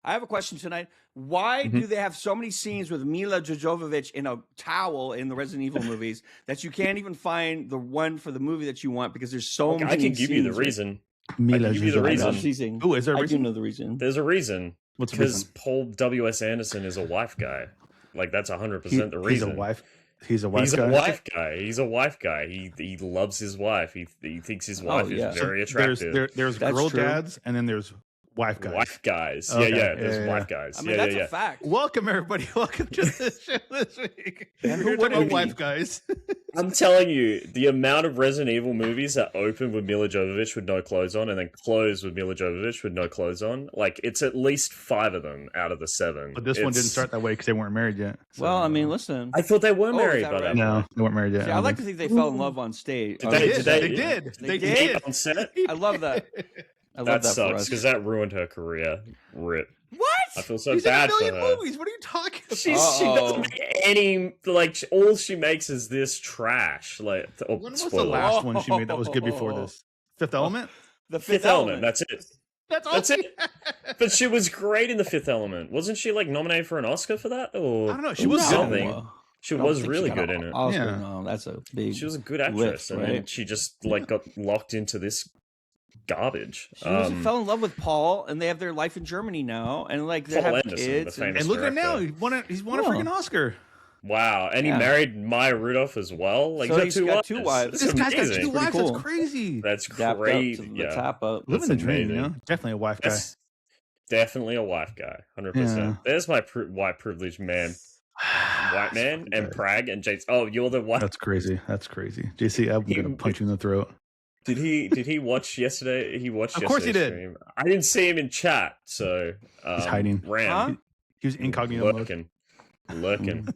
I have a question tonight. Why do they have so many scenes with Mila Jovovich in a towel in the Resident Evil movies that you can't even find the one for the movie that you want because there's so many? I can give you the scenes reason. Mila give you the reason. Oh, is there a reason? I do know the reason. There's a reason. What's the reason? Because Paul W.S. Anderson is a wife guy. Like, that's 100% the reason. He's a wife. He's a wife He's guy. a wife guy. He's a wife guy. He loves his wife. He thinks his wife is very attractive. There's girl dads, and then there's wife guys. Wife guys. Okay. There's wife guys. I mean, that's a fact. Welcome, everybody. Welcome to the show this week. And We're who talking about wouldn't wife be? guys. I'm telling you, the amount of Resident Evil movies that open with Mila Jovovich with no clothes on and then close with Mila Jovovich with no clothes on, like, it's at least 5 of them out of the 7. But this one didn't start that way because they weren't married yet. So. Well, I mean, listen. I thought they were married by right? that No, point. they weren't married yet. See, I like to think they fell in love on stage. They did. They did. On set? I love that. I love That that for sucks us. because that ruined her career. Rip. What? I feel so She's bad in a for million her. movies. What are you talking about? She doesn't make any, like, all she makes is this trash. Like, When was the last one she made that was good before this? Fifth Element? The Fifth Element. That's it. That's it. But she was great in The Fifth Element. Wasn't she, like, nominated for an Oscar for that? Or I don't know. She was something. good. She I don't was think really she got good an in it. Oscar, Yeah. no, that's a big. She was a good actress, lift, and then right? she just, like, got locked into this garbage. She fell in love with Paul, and they have their life in Germany now, and like they Paul have Anderson, kids. the famous And look at him now. director. He's won a freaking Oscar. Wow, and he Yeah. married Maya Rudolph as well. Like, So he's got two wives. That's This guy's got amazing. two wives. cool. That's crazy. That's Dapped up great. to the Yeah, tap up. Living the dream, amazing. you know? Definitely a wife guy. that's definitely a wife guy. 100%. Yeah. There's my white privileged man, white man, and Prague and James. Oh, you're the white. That's crazy. That's crazy. JC, I'm going to punch you in the throat. Did he watch yesterday? He watched. Of course he yesterday's did. stream. I didn't see him in chat, so He's hiding. Ram. Huh? He was incognito mode. lurking.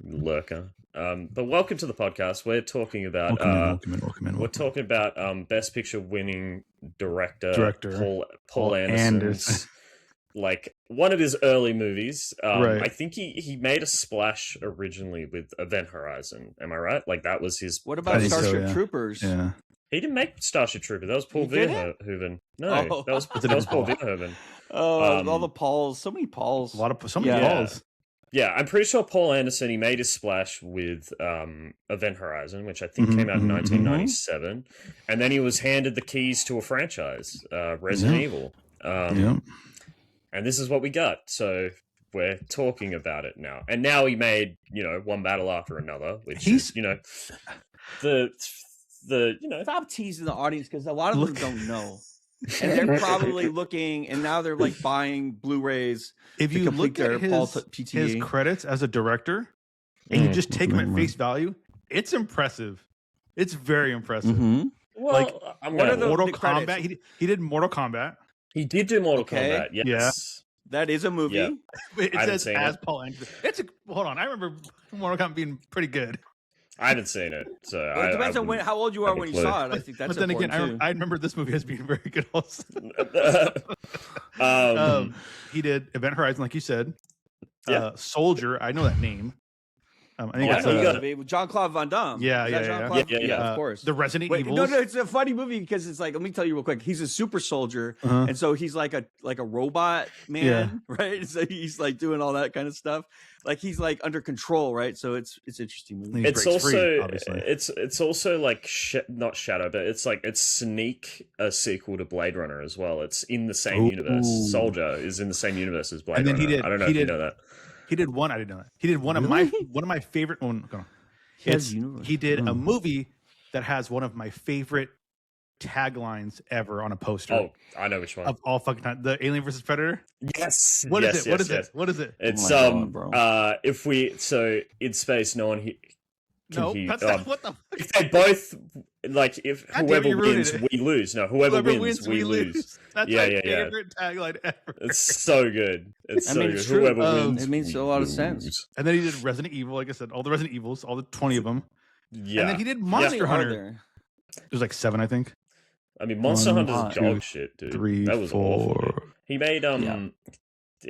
Lurker. But welcome to the podcast. We're talking about Welcome in. we're talking about Best Picture winning director Director. Paul Anderson's like one of his early movies. Right. I think he made a splash originally with Event Horizon. Am I right? Like that was his. What I about think so, Starship yeah. Troopers? Yeah. He didn't make Starship Trooper. That was Paul He didn't? Verhoeven. No, Oh. that was Paul Verhoeven. Oh, all the Pauls, so many Pauls. So many Yeah. balls. Yeah, I'm pretty sure Paul Anderson, he made his splash with Event Horizon, which I think came out in 1997. And then he was handed the keys to a franchise, Resident Evil. Yeah. And this is what we got. So we're talking about it now. And now he made, one battle after another, which is, the Stop teasing the audience because a lot of them don't know. And they're probably looking, and now they're like buying Blu-rays. If you look at his credits as a director, and you just take him at face value, it's impressive. It's very impressive. Mm-hmm. Well, like I'm what gonna are the Mortal the Kombat? credits? He did Mortal Kombat. He did do Mortal Okay. Kombat, yes. That is a movie. Yeah. It I haven't says seen as it. Paul Anderson. Hold on. I remember Mortal Kombat being pretty good. I haven't seen it, so Well, it depends on how old you are have a when you clue. saw it. I think that's But then again, important too. I remember this movie as being very good also. um, He did Event Horizon, like you said. Yeah. Soldier, I know that name. I think Yeah, it's you got it. With Jean-Claude Van Damme. Yeah, Is that yeah, Jean-Claude? yeah. Of course. The Resident Wait, Evils. no, it's a funny movie because it's like, let me tell you real quick. He's a super soldier, Uh-huh. and so he's like a robot man, right? So he's like doing all that kind of stuff. Like he's like under control, right? So it's interesting movie. He it's breaks also free, obviously. it's also like not Shadow, but it's like it's Sneak, a sequel to Blade Runner as well. It's in the same Ooh. universe. Soldier is in the same universe as Blade And then Runner. he did- I don't know he if you did- know that. He did one. I didn't know that. He did one of my favorite. Oh, no. He has universe. He did a Mm. movie that has one of my favorite taglines ever on a poster Oh, I know which one. of all fucking time. The Alien versus Predator. Yes. What is yes, it? What yes, is yes. it? What is it? It's Oh my God, bro. if we in space, no one can No, he, that's not what the fuck. if they both like if God damn it, whoever you ruined wins, it. we lose. No, whoever wins, we lose. That's Yeah, my yeah, yeah. favorite tagline ever. It's so good. It's I so mean, good. it's true. Whoever wins, It makes we a lot of lose. sense. And then he did Resident Evil, like I said, all the Resident Evils, all the 20 of them. Yeah, And then he did How many Monster are Hunter. there? There's like 7, I think. I mean, Monster One, Hunter's two, dog shit, dude. 3, that was 4. awful. He made Yeah.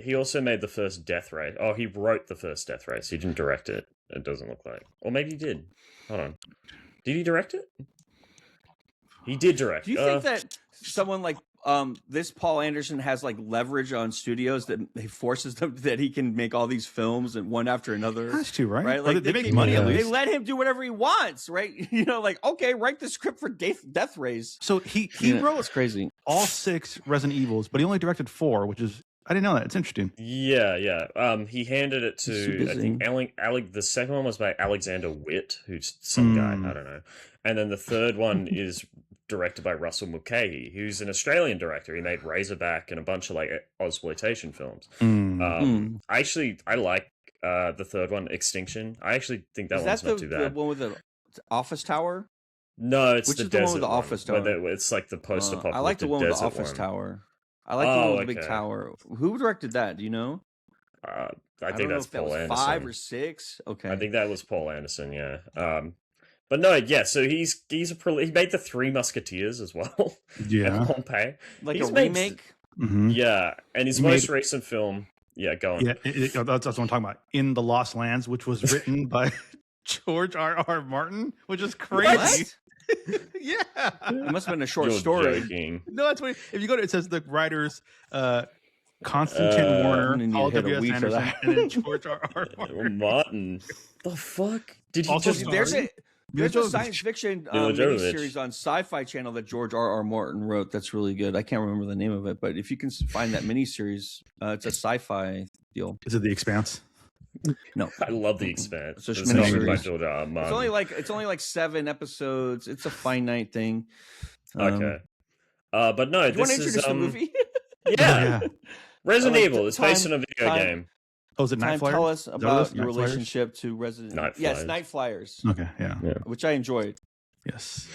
He also made the first Death Race. Oh, he wrote the first Death Race. He didn't direct it. It doesn't look like. Or maybe he did. Hold on. Did he direct it? He did direct. Do you think that someone like this Paul Anderson has like leverage on studios that he forces them that he can make all these films and one after another. Has to, right? Right? Like they make money at least. They let him do whatever he wants, right? You know, like, okay, write the script for Death Race. So he wrote it's crazy. all 6 Resident Evils, but he only directed 4, which is I didn't know that. It's interesting. Yeah. He handed it to, I think, the second one was by Alexander Witt, who's some guy, I don't know. And then the third one is directed by Russell Mulcahy, who's an Australian director. He made Razorback and a bunch of like Ozploitation films. I like the third one, Extinction. I actually think that one's not too bad. The one with the office tower? No, it's Which the is the desert one with the office tower. It's like the post-apocalyptic I like the one with the office one. tower. I like the one with the big tower. Who directed that? Do you know? I think that's Paul Anderson. 5 or 6. Okay, I think that was Paul Anderson. Yeah. But no, yeah. So he made the Three Musketeers as well. Yeah. Pompeii. Like he's a remake. Yeah, and his most recent film. Yeah, go on. Yeah, that's what I'm talking about. In the Lost Lands, which was written by George R.R. Martin, which is crazy. Yeah, it must have been a short story. Joking. No, that's what. If you go to it says the writers Constantine Warner, Paul W.S. Anderson, and then George R.R. Martin. The fuck did he also just? There's a science fiction miniseries on Sci-Fi Channel that George R.R. Martin wrote. That's really good. I can't remember the name of it, but if you can find that miniseries, it's a sci-fi deal. Is it The Expanse? No, I love The Expanse. It's not by George R.R. Martin. It's only like 7 episodes. It's a finite thing. Okay, but no, do you want to introduce the movie? Yeah. Resident Evil. It's based on a video game. Oh, is it Night Flyers? Tell us about your relationship to Resident Evil. Yes, Night Flyers. Okay, yeah. Which I enjoyed. Yes.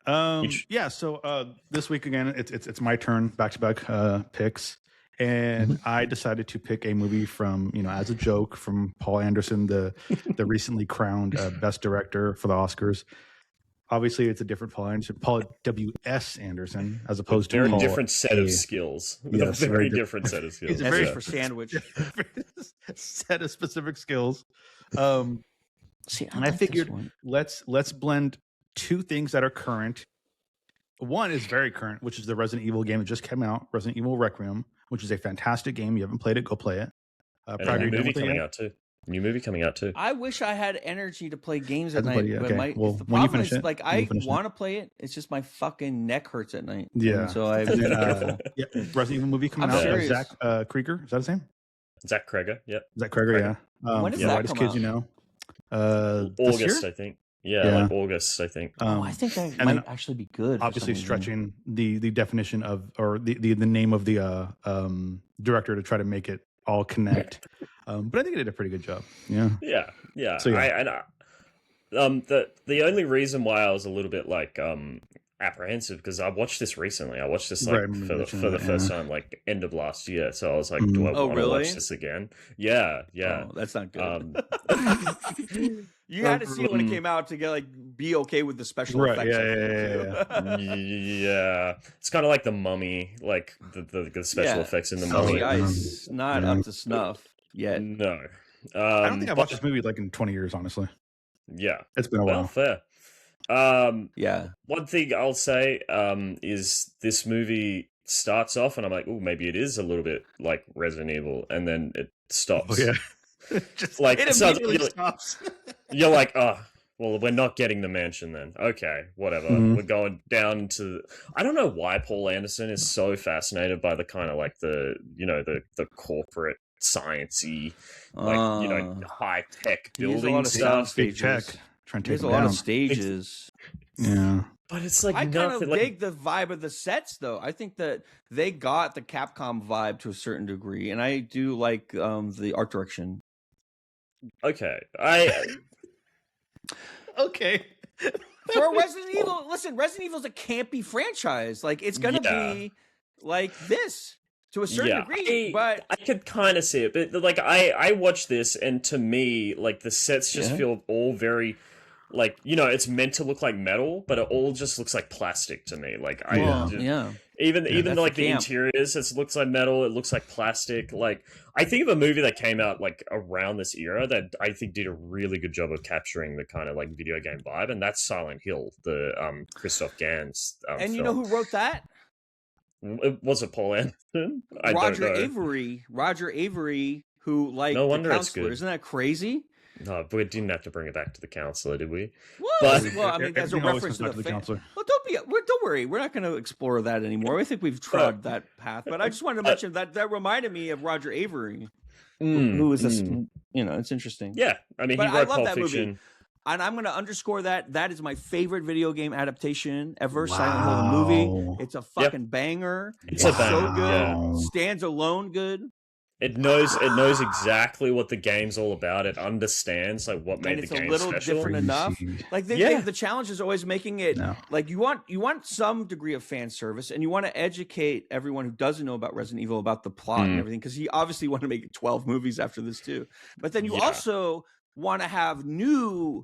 So this week again, it's my turn, back-to-back picks. And I decided to pick a movie from, as a joke, from Paul Anderson, the recently crowned Best Director for the Oscars. Obviously, it's a different Paul Anderson, Paul W.S. Anderson, as opposed to Paul different set of skills. Yes, a very different set of skills. It's very for sandwich. Set of specific skills. And I figured let's blend 2 things that are current. One is very current, which is the Resident Evil game that just came out, Resident Evil Requiem, which is a fantastic game. You haven't played it, go play it. And a new movie coming out too. I wish I had energy to play games at night. Okay. But the problem is, I want to play it. It's just my fucking neck hurts at night. Yeah. And so I've been careful. Yeah, Resident Evil movie coming out. Serious. Zach Krieger, is that his name? Zach Kreger. Yep. Zach Kreger. Yeah. When does that come Kids, out? August, I think. Yeah, like August, I think. I think that might actually be good. Obviously, stretching the definition of, or the name of the director to try to make it all connect. But I think it did a pretty good job. Yeah. Yeah. So, the only reason why I was a little bit like apprehensive, because I watched this recently. I watched this like for the first time, like end of last year. So I was like, do I want to watch this again? Yeah. Oh, that's not good. You had to see it when it came out to get be okay with the special effects. Yeah. It's kind of like the Mummy, like the special effects in the Mummy. It's not up to snuff yet. No. I don't think I've watched this movie in 20 years, honestly. Yeah. It's been a while. Fair. One thing I'll say is this movie starts off and I'm like, oh, maybe it is a little bit like Resident Evil, and then it stops. Oh, yeah. Just like it immediately stops. You're like, oh, well, we're not getting the mansion then. Okay, whatever. We're going down to. I don't know why Paul Anderson is so fascinated by the kind of like the corporate sciencey, high tech building stuff. Big check. Trying to take There's a lot of stages. But it's like I kind of dig the vibe of the sets, though. I think that they got the Capcom vibe to a certain degree, and I do like the art direction. Okay, okay. For Resident Evil, listen, Resident Evil is a campy franchise. Like it's gonna be like this to a certain degree. But I could kind of see it. But like I watched this, and to me, like the sets just feel all very. Like, it's meant to look like metal, but it all just looks like plastic to me. Like, even like the interiors, it looks like metal. It looks like plastic. Like, I think of a movie that came out like around this era that I think did a really good job of capturing the kind of like video game vibe, and that's Silent Hill, the Christoph Gans. And you know who wrote that? Was it Paul Anderson? I Roger don't know. Avery, who liked No wonder The it's Counselor. good. Isn't that crazy? No, but we didn't have to bring it back to The Counselor, did we? Well, I mean, as a reference to the Counselor. Well, don't worry. We're not going to explore that anymore. I think we've trod that path. But I just wanted to mention that reminded me of Roger Avery, who was this. It's interesting. Yeah, I mean, he wrote Pulp Fiction. Movie. And I'm going to underscore that. That is my favorite video game adaptation ever. Wow. Silent Hill movie. It's a fucking banger. It's a banger. So good. Yeah. Stands alone good. It knows exactly what the game's all about. It understands like what made the game special. It's a little different enough. Like the challenge is always making it like you want some degree of fan service, and you want to educate everyone who doesn't know about Resident Evil about the plot and everything, because he obviously wanted to make 12 movies after this too. But then you also want to have new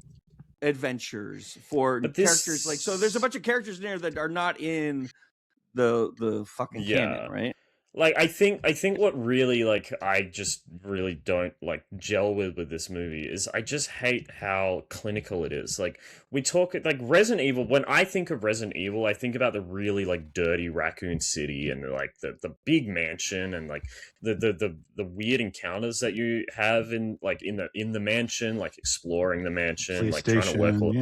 adventures for characters. Like, so there's a bunch of characters in there that are not in the fucking canon, right? Like, I think what really, like, I just really don't, like, gel with this movie is I just hate how clinical it is. Like, we talk, like, Resident Evil, when I think of Resident Evil, I think about the really, like, dirty Raccoon City and, like, the big mansion and, like, the weird encounters that you have in the mansion, like, exploring the mansion, like, trying to work all...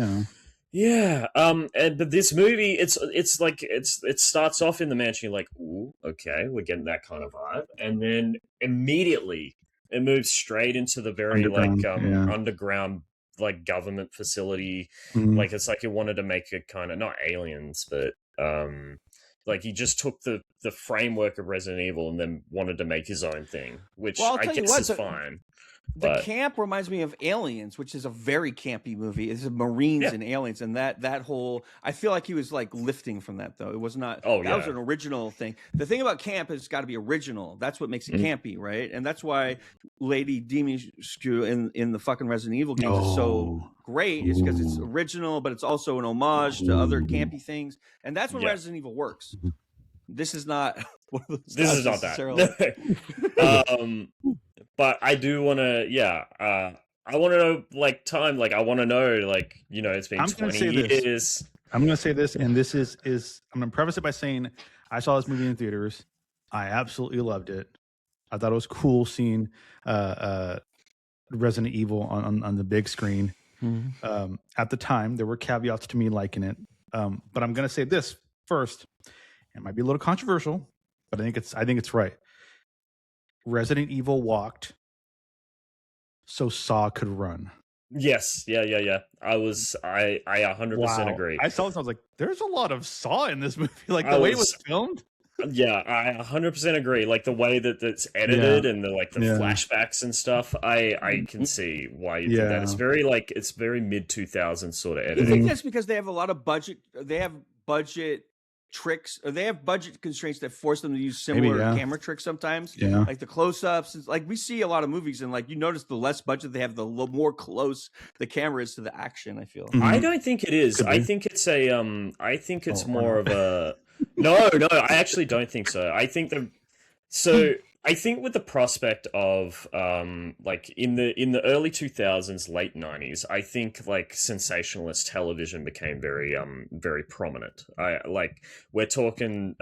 Yeah. But this movie, it's like it starts off in the mansion. You're like, ooh, okay, we're getting that kind of vibe, and then immediately it moves straight into the very underground like government facility. Like it's like it wanted to make it kind of not Aliens, but like he just took the framework of Resident Evil and then wanted to make his own thing, which I guess is fine. The camp reminds me of Aliens, which is a very campy movie. It's Marines and aliens, and that whole. I feel like he was like lifting from that, though. It was not. That was an original thing. The thing about camp is it's got to be original. That's what makes it campy, right? And that's why Lady Dimitrescu in the fucking Resident Evil games is so great. Is because it's original, but it's also an homage to other campy things, and that's when Resident Evil works. This is not. This is not that. But I do want to, I want to know, like, time. Like, I want to know, like, it's been 20 years. I'm going to say this, and this is I'm going to preface it by saying I saw this movie in theaters. I absolutely loved it. I thought it was cool seeing Resident Evil on the big screen. At the time, there were caveats to me liking it. But I'm going to say this first. It might be a little controversial, but I think it's right. Resident Evil walked so Saw could run. Yes. Yeah. I 100% agree. I saw this, I was like, there's a lot of Saw in this movie. Like the way it was filmed. Yeah, I 100% agree. Like the way that it's edited and the flashbacks and stuff, I can see why you think that. It's very mid 2000s sort of editing. You think that's because they have a lot of budget? They have budget tricks, or they have budget constraints that force them to use similar camera tricks sometimes, like the close-ups. Like we see a lot of movies, and like you notice the less budget they have, the more close the camera is to the action. I feel. I don't think it is. I think it's I think it's more of a. No, I actually don't think so. I think I think with the prospect of like in the early 2000s, late 90s, I think like sensationalist television became very prominent. We're talking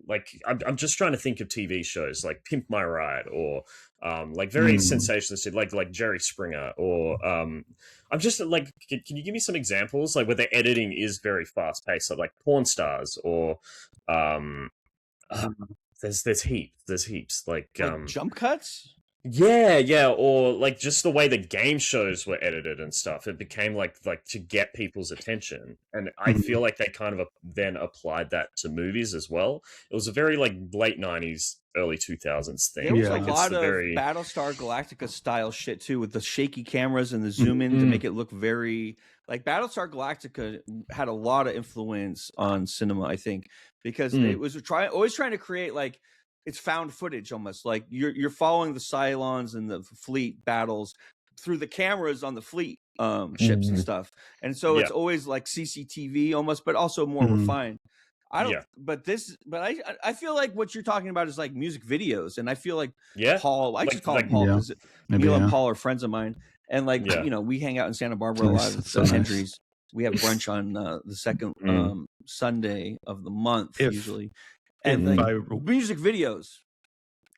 like I'm just trying to think of TV shows like Pimp My Ride or like very sensationalistic, like Jerry Springer, or I'm just like, can you give me some examples like where the editing is very fast paced, like Porn Stars, or there's heaps like jump cuts. Yeah, or like just the way the game shows were edited and stuff. It became like to get people's attention, and I feel like they kind of then applied that to movies as well. It was a very like late 90s, early 2000s thing. There was a lot of Battlestar Galactica style shit too, with the shaky cameras and the zoom in to make it look very like Battlestar Galactica had a lot of influence on cinema, I think, because it was always trying to create like. It's found footage almost, like you're following the Cylons and the fleet battles through the cameras on the fleet ships and stuff, and so it's always like CCTV almost, but also more refined. But I feel like what you're talking about is like music videos, and I feel like Paul. I just call him Paul because Neil and Paul are friends of mine, and like we hang out in Santa Barbara a lot at Hendry's. We have brunch on the second Sunday of the month usually. and music videos.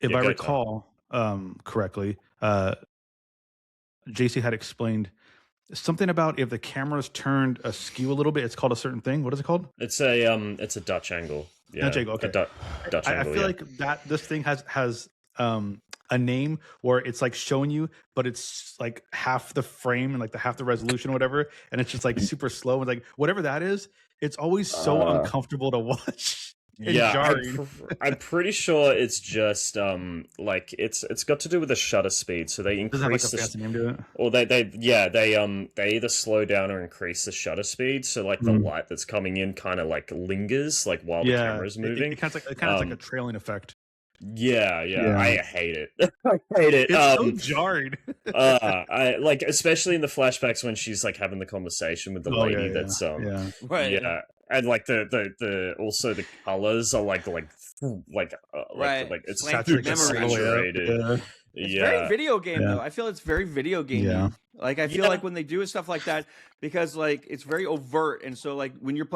If I recall correctly, JC had explained something about if the camera's turned askew a little bit, it's called a certain thing. What is it called? It's a Dutch angle. Yeah, Dutch angle. Okay. Dutch angle. I feel like that this thing has a name where it's like showing you, but it's like half the frame and like half the resolution or whatever, and it's just like super slow and like whatever that is. It's always so uncomfortable to watch. Yeah, I'm pretty sure it's just like it's got to do with the shutter speed, so they increase Does it have like a fancy name to it? Or they either slow down or increase the shutter speed, so like the light that's coming in kind of like lingers like while the camera's moving. It kind of like a trailing effect. Yeah, I hate it. I hate it. It's so jarred. I like, especially in the flashbacks when she's like having the conversation with the lady that's right. Yeah. And like the also the colors are like it's saturated. It's very video game though. I feel it's very video gamey. Yeah. Like I feel like when they do stuff like that, because like it's very overt, and so like when you're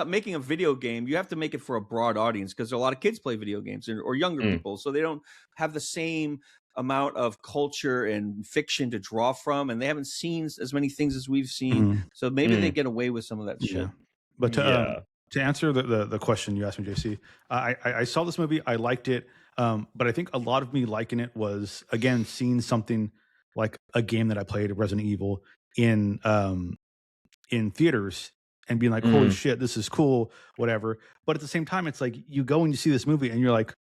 making a video game, you have to make it for a broad audience because a lot of kids play video games or younger people, so they don't have the same amount of culture and fiction to draw from, and they haven't seen as many things as we've seen. So maybe they get away with some of that shit. But to answer the question you asked me, JC, I saw this movie. I liked it. But I think a lot of me liking it was, again, seeing something like a game that I played, Resident Evil, in theaters and being like, holy shit, this is cool, whatever. But at the same time, it's like you go and you see this movie and you're like,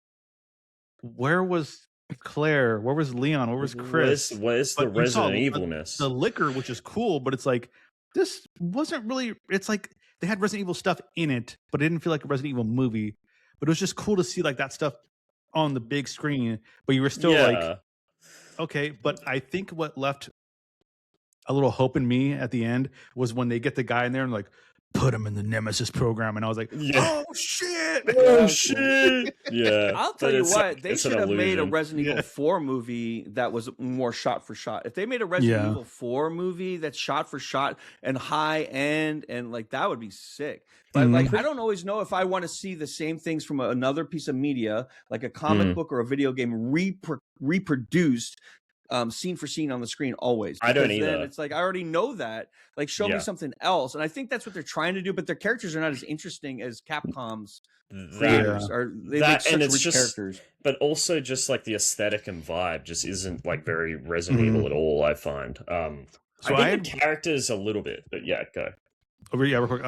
where was Claire? Where was Leon? Where was Chris? Where's the Resident Evilness? The liquor, which is cool, but it's like, this wasn't really, it's like, they had Resident Evil stuff in it, but it didn't feel like a Resident Evil movie. But it was just cool to see like that stuff on the big screen. But you were still like, okay. But I think what left a little hope in me at the end was when they get the guy in there and like, put him in the Nemesis program. And I was like, oh shit. Oh shit. Yeah. I'll tell you what, they should have made a Resident Evil 4 movie that was more shot for shot. If they made a Resident Evil 4 movie that's shot for shot and high end, and like that would be sick. But like I don't always know if I want to see the same things from another piece of media, like a comic book or a video game reproduced scene for scene on the screen always. I don't either. Then it's like, I already know that. Like, show me something else. And I think that's what they're trying to do, but their characters are not as interesting as Capcom's creators are. They make such rich characters. But also just like the aesthetic and vibe just isn't like very Resident Evil at all, I find. So I think the characters a little bit, but go. Real quick.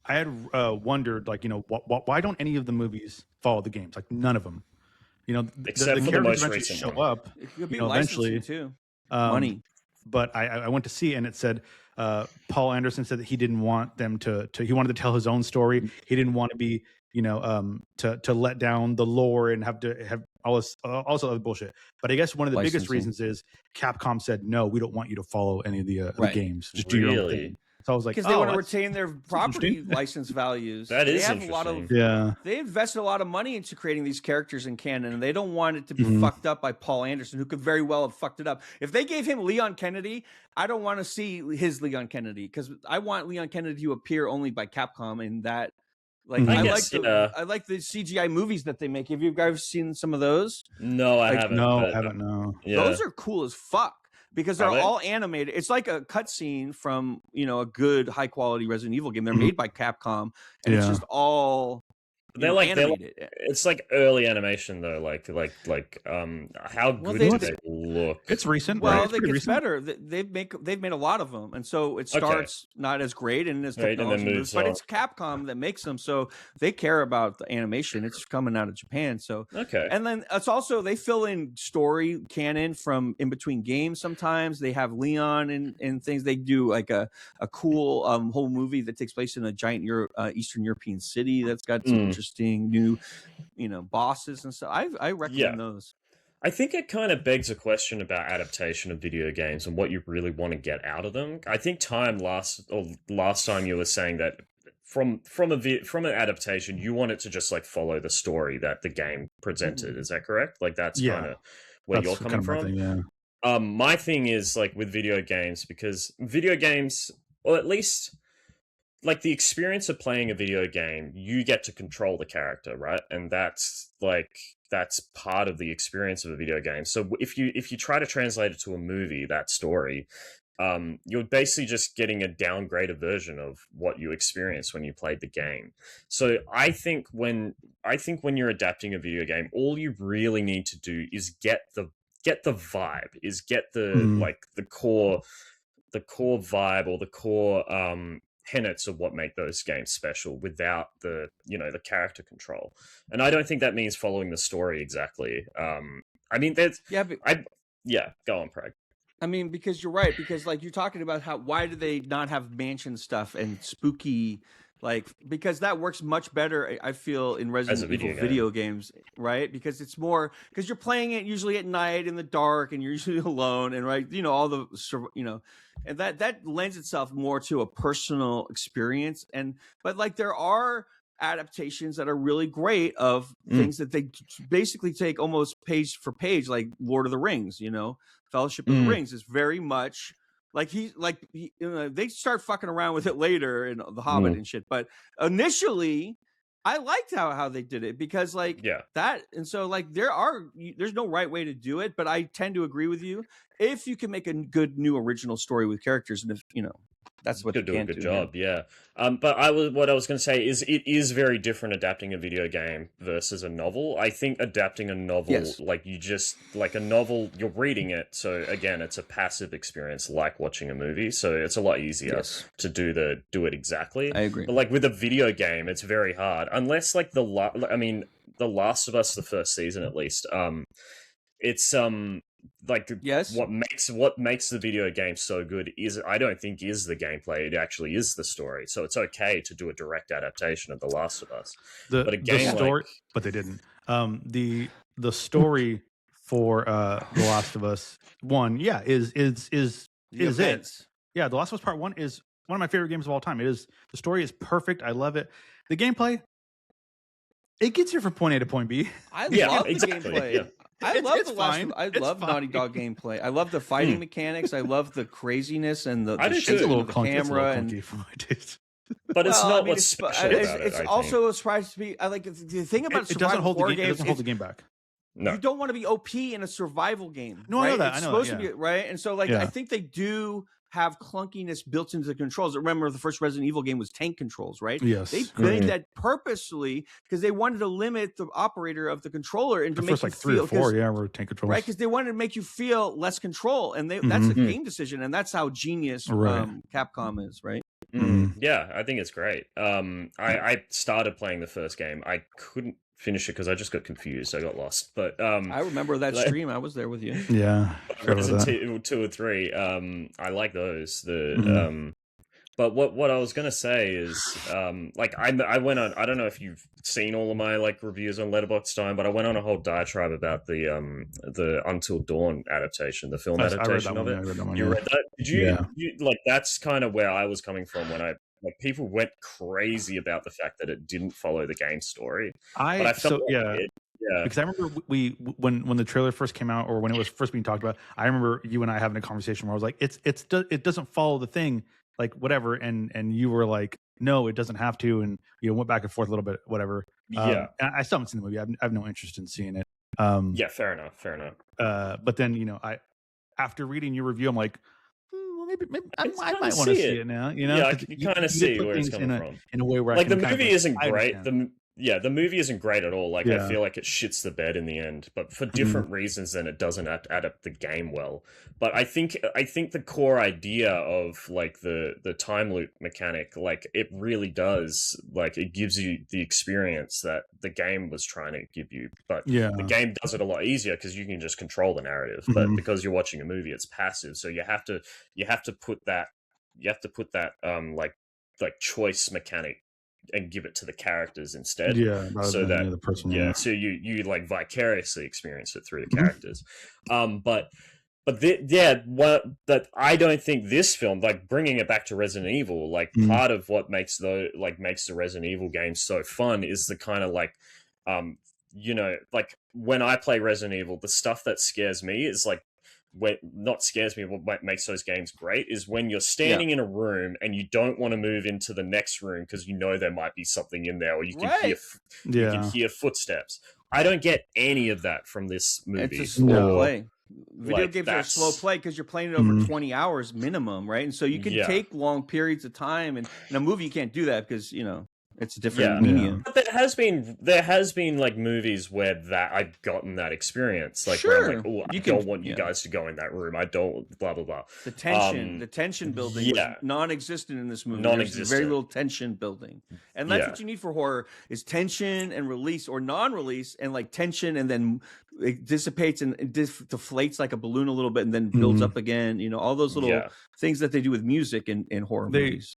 I had wondered, like, you know, why don't any of the movies follow the games? Like, none of them. You know, except the for the most eventually recent show one. up. It could be eventually too. Money. But I went to see, and it said Paul Anderson said that he didn't want them to he wanted to tell his own story. He didn't want to be, you know, to let down the lore and have to have all this also other bullshit. But I guess one of the biggest reasons is Capcom said, no, we don't want you to follow any of the games. Just do your own thing. So I was like, because they want to retain their property license values. That is interesting. They invested a lot of money into creating these characters in canon, and they don't want it to be fucked up by Paul Anderson, who could very well have fucked it up. If they gave him Leon Kennedy, I don't want to see his Leon Kennedy, because I want Leon Kennedy to appear only by Capcom in that. Like I like the CGI movies that they make. Have you guys seen some of those? No, I haven't. No, I haven't. No, those are cool as fuck. Because they're all animated. It's like a cutscene from, you know, a good high quality Resident Evil game. They're made by Capcom, and it's just all animated. It's like early animation though. Like how good do they look? It's recent. Well, right? it gets better. They've made a lot of them, and so it starts not as great and as technology moves, but it's Capcom that makes them, so they care about the animation. It's coming out of Japan, so and then it's also they fill in story canon from in between games. Sometimes they have Leon and things. They do like a cool whole movie that takes place in a giant Eastern European city that's got some interesting new, you know, bosses and stuff. I recommend those. I think it kind of begs a question about adaptation of video games and what you really want to get out of them. I think last time you were saying that from an adaptation, you want it to just like follow the story that the game presented. Is that correct? Like that's kind of where you're coming from. My thing is like with video games, because video games, or at least like the experience of playing a video game, you get to control the character, right? And that's part of the experience of a video game. So if you try to translate it to a movie, that story, you're basically just getting a downgraded version of what you experienced when you played the game. So I think when you're adapting a video game, all you really need to do is get the vibe, is get the like the core vibe or the core tenets of what make those games special without the the character control. And I don't think that means following the story exactly. I mean, go on, Prag. I mean, because you're right, because like you're talking about why do they not have mansion stuff and spooky, like, because that works much better, I feel, in Resident Evil video games, right? Because it's more, because you're playing it usually at night in the dark and you're usually alone, and right, all the, and that lends itself more to a personal experience. But like there are adaptations that are really great of things that they basically take almost page for page, like Lord of the Rings, Fellowship of the Rings is very much like they start fucking around with it later in The Hobbit and shit. But initially, I liked how they did it because that, and so like there's no right way to do it, but I tend to agree with you. If you can make a good new original story with characters, and if that's what you do a good job, yeah. But what I was going to say is it is very different adapting a video game versus a novel. I think adapting a novel, like a novel, you're reading it, so again, it's a passive experience, like watching a movie. So it's a lot easier to do it exactly. I agree. But like with a video game, it's very hard, unless like The Last of Us, the first season at least. It's what makes the video game so good is, I don't think, is the gameplay. It actually is the story. So it's okay to do a direct adaptation of The Last of Us. But a game story, but they didn't. The story for The Last of Us 1, is it. Yeah, The Last of Us Part 1 is one of my favorite games of all time. The story is perfect. I love it. The gameplay, it gets you from point A to point B. I love the gameplay. Yeah. I love Naughty Dog gameplay. I love the fighting mechanics. I love the craziness and the shaking of the camera. But it's not what's special about it. It's also a surprise to me. I like the thing about survival horror games. It doesn't hold the game back. No. You don't want to be OP in a survival game. No, right? I know that. It's supposed to be, right? And so, I think they do have clunkiness built into the controls. Remember, the first Resident Evil game was tank controls, right? Yes. They made that purposely because they wanted to limit the operator of the controller and to make you feel 3 or 4, were tank controls, right? Because they wanted to make you feel less control, and that's a game decision, and that's how genius Capcom is, right? Yeah, I think it's great. I started playing the first game. I couldn't finish it because I just got confused. I got lost. But I remember that stream. I was there with you. Yeah, Resident Evil 2 or 3. I like those. But what I was gonna say is, I went on. I don't know if you've seen all of my reviews on Letterboxd time, but I went on a whole diatribe about the Until Dawn adaptation, the film adaptation of it. You read that? Did you? You that's kind of where I was coming from when people went crazy about the fact that it didn't follow the game story. Because I remember when the trailer first came out, or when it was first being talked about, I remember you and I having a conversation where I was like, it doesn't follow the thing, whatever, and you were like, no, it doesn't have to, and went back and forth a little bit, whatever. And I still haven't seen the movie. I have no interest in seeing it. Fair enough. But then after reading your review, I'm like, maybe I might want to see it now. Yeah, you kind of see where it's coming from in a way where the movie isn't great. The movie isn't great at all. I feel like it shits the bed in the end, but for different reasons than it doesn't adapt the game well. But I think the core idea of the time loop mechanic, it really does, it gives you the experience that the game was trying to give you. But the game does it a lot easier because you can just control the narrative. But because you're watching a movie, it's passive, so you have to put that choice mechanic and give it to the characers instead, so that the person, so you vicariously experience it through the characters. That I don't think this film, bringing it back to Resident Evil, part of what makes the Resident Evil games so fun is the kind of when I play Resident Evil, the stuff that scares me is not scares me, what makes those games great is when you're standing in a room and you don't want to move into the next room because you know there might be something in there, or you can hear footsteps. I don't get any of that from this movie. It's a slow play. Video games are a slow play because you're playing it over 20 hours minimum, right? And so you can take long periods of time. And in a movie, you can't do that because, you know, it's a different medium. But there has been like movies where that I've gotten that experience, like where I'm like, oh, I don't want you guys to go in that room. I don't blah blah blah. The tension building was non-existent in this movie. There's very little tension building, and that's what you need for horror: is tension and release, or non-release, and like tension, and then it dissipates and deflates like a balloon a little bit, and then builds up again. You know, all those little things that they do with music in horror movies.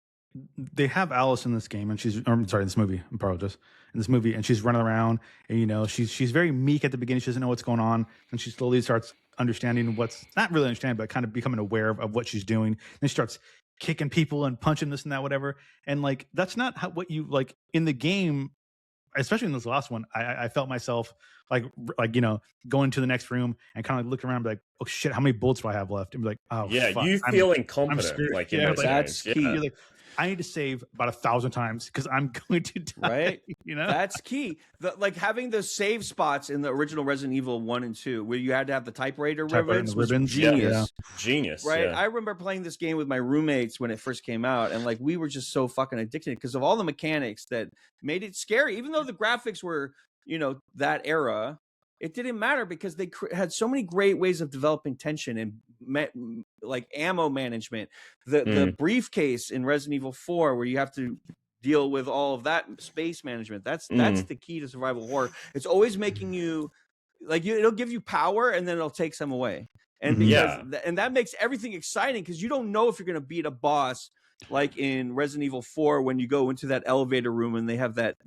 They have Alice in this game, and this movie. I apologize. In this movie, and she's running around, and you know, she's very meek at the beginning. She doesn't know what's going on, and she slowly starts understanding what's not really understanding, but kind of becoming aware of what she's doing. And she starts kicking people and punching this and that, whatever. And like that's not what you like in the game. Especially in this last one, I felt myself like you know, going to the next room and kind of looking around and be like, oh shit, how many bullets do I have left? And be like, oh yeah, fuck, you feel incompetent, like in those that's games. key. You're like, I need to save about 1,000 times because I'm going to die. Right? You know, that's key. Like having the save spots in the original Resident Evil 1 and 2, where you had to have the typewriter ribbons, was genius. Genius, right? I remember playing this game with my roommates when it first came out, and like we were just so fucking addicted because of all the mechanics that made it scary. Even though the graphics were, you know, that era, it didn't matter because they had so many great ways of developing tension and like ammo management. The briefcase in Resident Evil 4, where you have to deal with all of that space management. That's the key to survival horror. It's always making you like it'll give you power and then it'll take some away. And because and that makes everything exciting because you don't know if you're going to beat a boss like in Resident Evil 4 when you go into that elevator room and they have that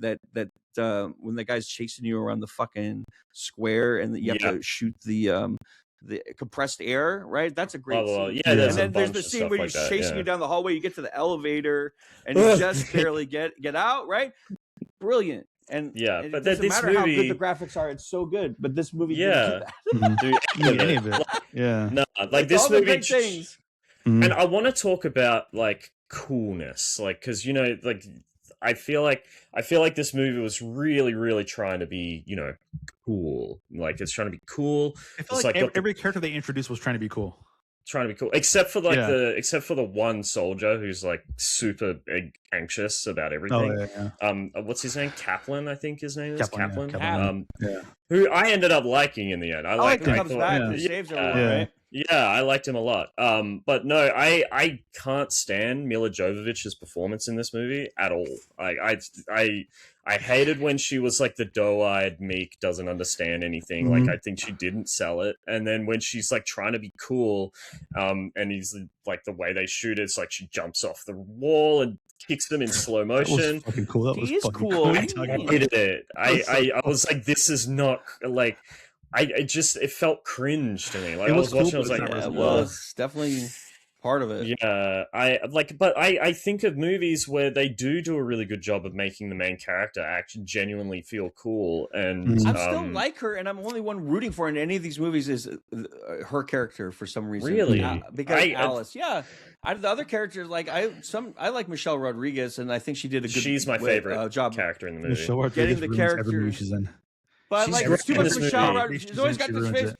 when the guy's chasing you around the fucking square and you have to shoot the compressed air, right? That's a great scene. And then there's the scene where he's chasing you down the hallway. You get to the elevator and you just barely get out, right? Brilliant. And but it doesn't matter how good the graphics are. It's so good. But this movie didn't do that. Any of it. No, like this movie. Things. And I want to talk about like coolness, like because you know, like I feel like this movie was really trying to be, you know, cool. Like it's trying to be cool. I feel like every character they introduced was trying to be cool. Except for like the one soldier who's like super anxious about everything. What's his name? Kaplan, I think his name is Kaplan. Who I ended up liking in the end. I like him. Comes back and saves everyone, right? Yeah, I liked him a lot. But no, I can't stand Mila Jovovich's performance in this movie at all. I hated when she was like the doe-eyed, meek, doesn't understand anything. Like I think she didn't sell it. And then when she's like trying to be cool, and he's like the way they shoot it's like she jumps off the wall and kicks them in slow motion. That was fucking cool. That was fucking cool. cool. I hated it. I was like, this is not like. It felt cringe to me. Like I was watching, I was like, it was definitely part of it. Yeah, I think of movies where they do a really good job of making the main character actually genuinely feel cool, and I still like her, and I'm only one rooting for her in any of these movies is her character for some reason. Really, because Alice, the other characters like I like Michelle Rodriguez, and I think she did a good. She's my favorite job character in the movie. Michelle Rodriguez getting the character she's in. But like it's too much Michelle Rodriguez. She's always got this face.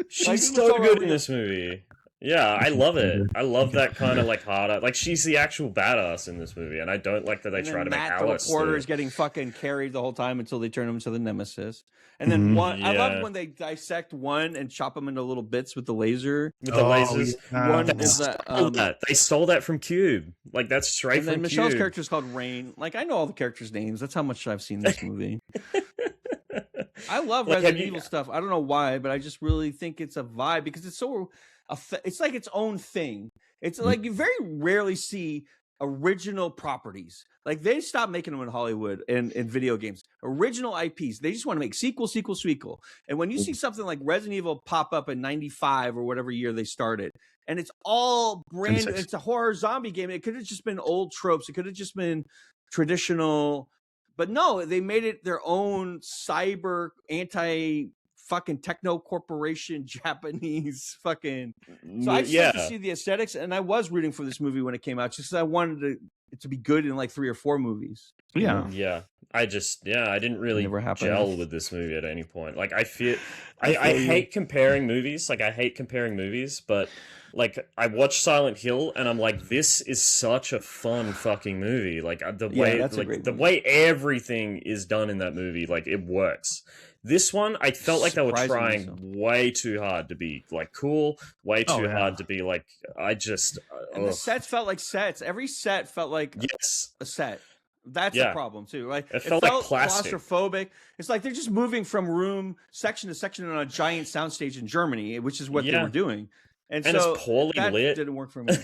She's so good in this movie. Yeah, I love it. I love that kind of like harder. Like she's the actual badass in this movie, and I don't like that they try to make Alice. The reporter is getting fucking carried the whole time until they turn him into the nemesis. And then I love when they dissect one and chop him into little bits with the laser. With the lasers. One is that they stole that from Cube. Like that's straight from Cube. And then Michelle's character is called Rain. Like I know all the characters' names. That's how much I've seen this movie. I love Resident Evil stuff. I don't know why, but I just really think it's a vibe because it's so. It's like its own thing. It's like you very rarely see original properties. Like they stopped making them in Hollywood and in video games. Original IPs. They just want to make sequel. And when you see something like Resident Evil pop up in 95 or whatever year they started, and it's all brand new, it's a horror zombie game. It could have just been old tropes. It could have just been traditional. But no, they made it their own cyber fucking techno corporation Japanese fucking. So I just like to see the aesthetics, and I was rooting for this movie when it came out, just because I wanted it to be good in like 3 or 4 movies. Yeah. I didn't really gel with this movie at any point. Like, I hate comparing movies. Like, I hate comparing movies, but like, I watched Silent Hill, and I'm like, this is such a fun fucking movie. Like, the way everything is done in that movie, like, it works. This one, I felt like they were trying way too hard to be like cool, way too hard to be like. And the sets felt like sets. Every set felt like a set. That's the problem too. Like it felt like plastic. Claustrophobic. It's like they're just moving from room section to section on a giant soundstage in Germany, which is what they were doing. And so it's poorly lit. Didn't work for me.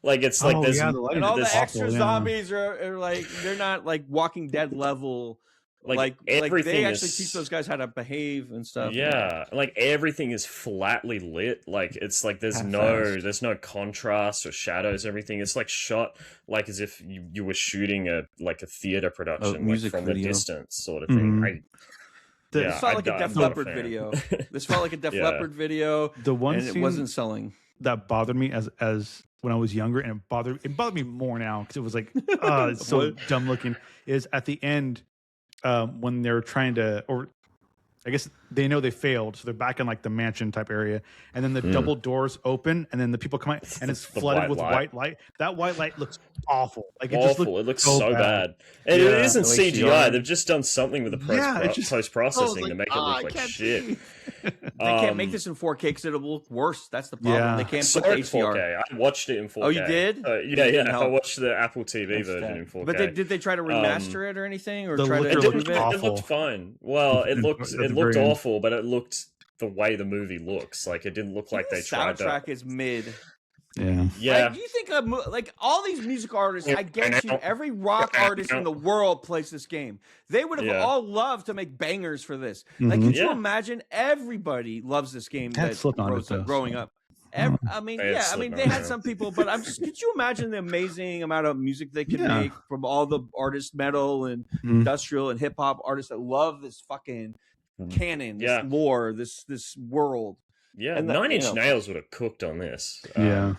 Like it's like there's and all the extra zombies are like they're not like Walking Dead level. Like they actually teach those guys how to behave and stuff. Yeah, like everything is flatly lit. Like it's like there's no contrast or shadows. Everything it's like shot like as if you were shooting a theater production, like from the distance sort of thing. This felt like a Def Leppard video. This felt like a Def Leppard video. The one scene it wasn't selling. That bothered me as when I was younger, and it bothered me more now because it was like, it's so dumb looking. Is at the end. When they're trying to, or I guess they know they failed, so they're back in like the mansion type area, and then the double doors open, and then the people come out, and it's flooded with white light. That white light looks awful. Like it looks so bad. And it isn't CGI. They've just done something with the post processing to make it look like shit. They can't make this in 4K because it'll look worse. That's the problem. They can't put HDR. 4K. I watched it in 4K. Oh, you did? Yeah. I watched the Apple TV version in 4K. But did they try to remaster it or anything, or try to improve it? It looked fine. Well, it looked awful, but it looked the way the movie looks. Like it didn't look like they tried. The soundtrack is mid. Yeah. Like, do you think like all these music artists? I get you. Every rock artist in the world plays this game. They would have all loved to make bangers for this. Like, could you imagine? Everybody loves this game growing up. I mean, they had some people, but could you imagine the amazing amount of music they could make from all the artists, metal and industrial and hip hop artists that love this fucking canon, this lore, this world. Yeah, and 9 Inch Nails would have cooked on this.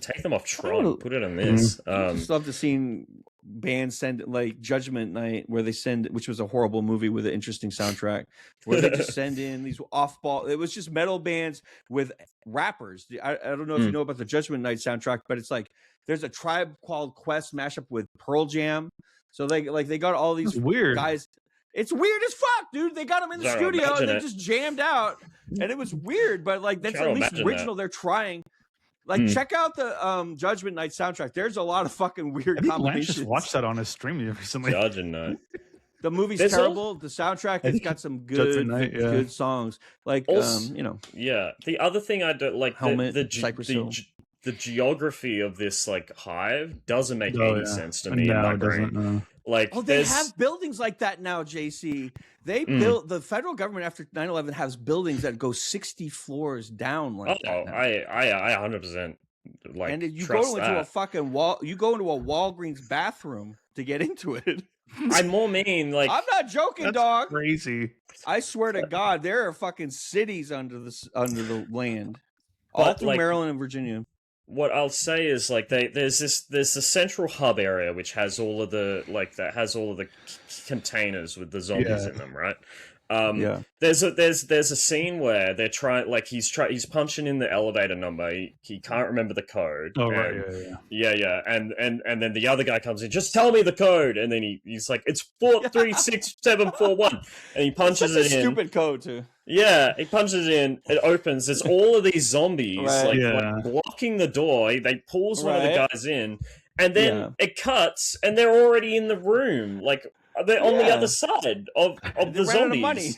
Take them off Tron, put it on this. I just love to see bands send like Judgment Night, where they which was a horrible movie with an interesting soundtrack, where they just send in these off-ball. It was just metal bands with rappers. I don't know if you know about the Judgment Night soundtrack, but it's like there's a Tribe Called Quest mashup with Pearl Jam. So they got all these guys. It's weird as fuck, dude. They got them in the studio and they just jammed out, and it was weird. But like that's at least original. They're trying. Like check out the Judgment Night soundtrack. There's a lot of fucking weird combinations. Just watched that on a stream recently. Judgment Night. The movie's terrible. The soundtrack has got some good songs. Like also, The other thing I don't like Helmet, the geography of this like hive doesn't make any sense to me in my brain. Like, they have buildings like that now, JC. They built the federal government after 9/11 has buildings that go 60 floors down like that. Now. I 100% like. And you go into a fucking wall. You go into a Walgreens bathroom to get into it. I more mean like I'm not joking, dog. Crazy. I swear to God, there are fucking cities under the land, all through Maryland and Virginia. What I'll say is like there's the central hub area which has all of the containers with the zombies in them, right? There's a scene where they're trying, like he's punching in the elevator number. He can't remember the code. Oh, right, yeah. And then the other guy comes in. Just tell me the code. And then he's like, it's 436741. And he punches it in. Stupid code too. Yeah, he punches it in. It opens. There's all of these zombies like blocking the door. They pulls one of the guys in, and then it cuts, and they're already in the room. Like. They're on the other side of the zombies. Money.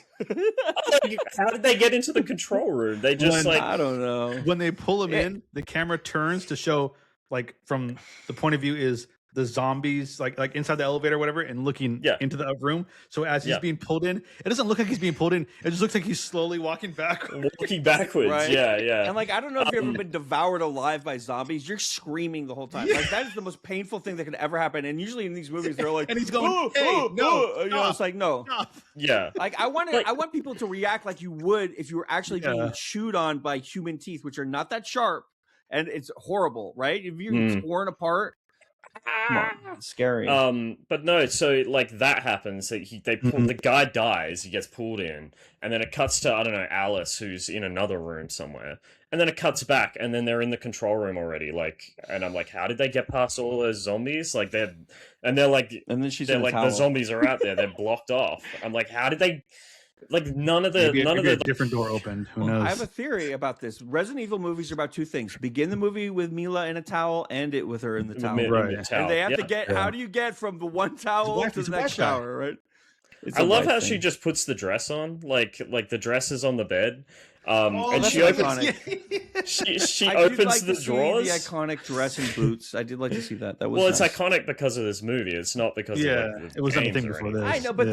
How did they get into the control room? They just I don't know. When they pull him in, the camera turns to show, like, from the point of view is the zombies like inside the elevator or whatever and looking into the room. So as he's being pulled in, it doesn't look like he's being pulled in. It just looks like he's slowly walking backwards. Right? Yeah. And like, I don't know if you've ever been devoured alive by zombies. You're screaming the whole time. Like, that is the most painful thing that could ever happen. And usually in these movies, they're like, and he's going, no, you know, it's like, no. Stop. Yeah. Like, I want people to react like you would if you were actually being chewed on by human teeth, which are not that sharp. And it's horrible, right? If you're torn apart, come on, it's scary. But no, so like that happens. The guy dies. He gets pulled in, and then it cuts to I don't know Alice, who's in another room somewhere, and then it cuts back, and then they're in the control room already. Like, and I'm like, how did they get past all those zombies? Like they're like, and then she's they're like the zombies are out there. They're blocked off. I'm like, how did they? Like none of the different door opened. Who knows? I have a theory about this. Resident Evil movies are about two things: begin the movie with Mila in a towel, end it with her in the towel. Right. And they have to get. How do you get from the one towel to the next shower? Right. I love how she just puts the dress on, like the dress is on the bed, and she opens. she opens the drawers. The iconic dress and boots. I did like to see that. That was it's iconic because of this movie. It's not because of like, it was something before this. I know, but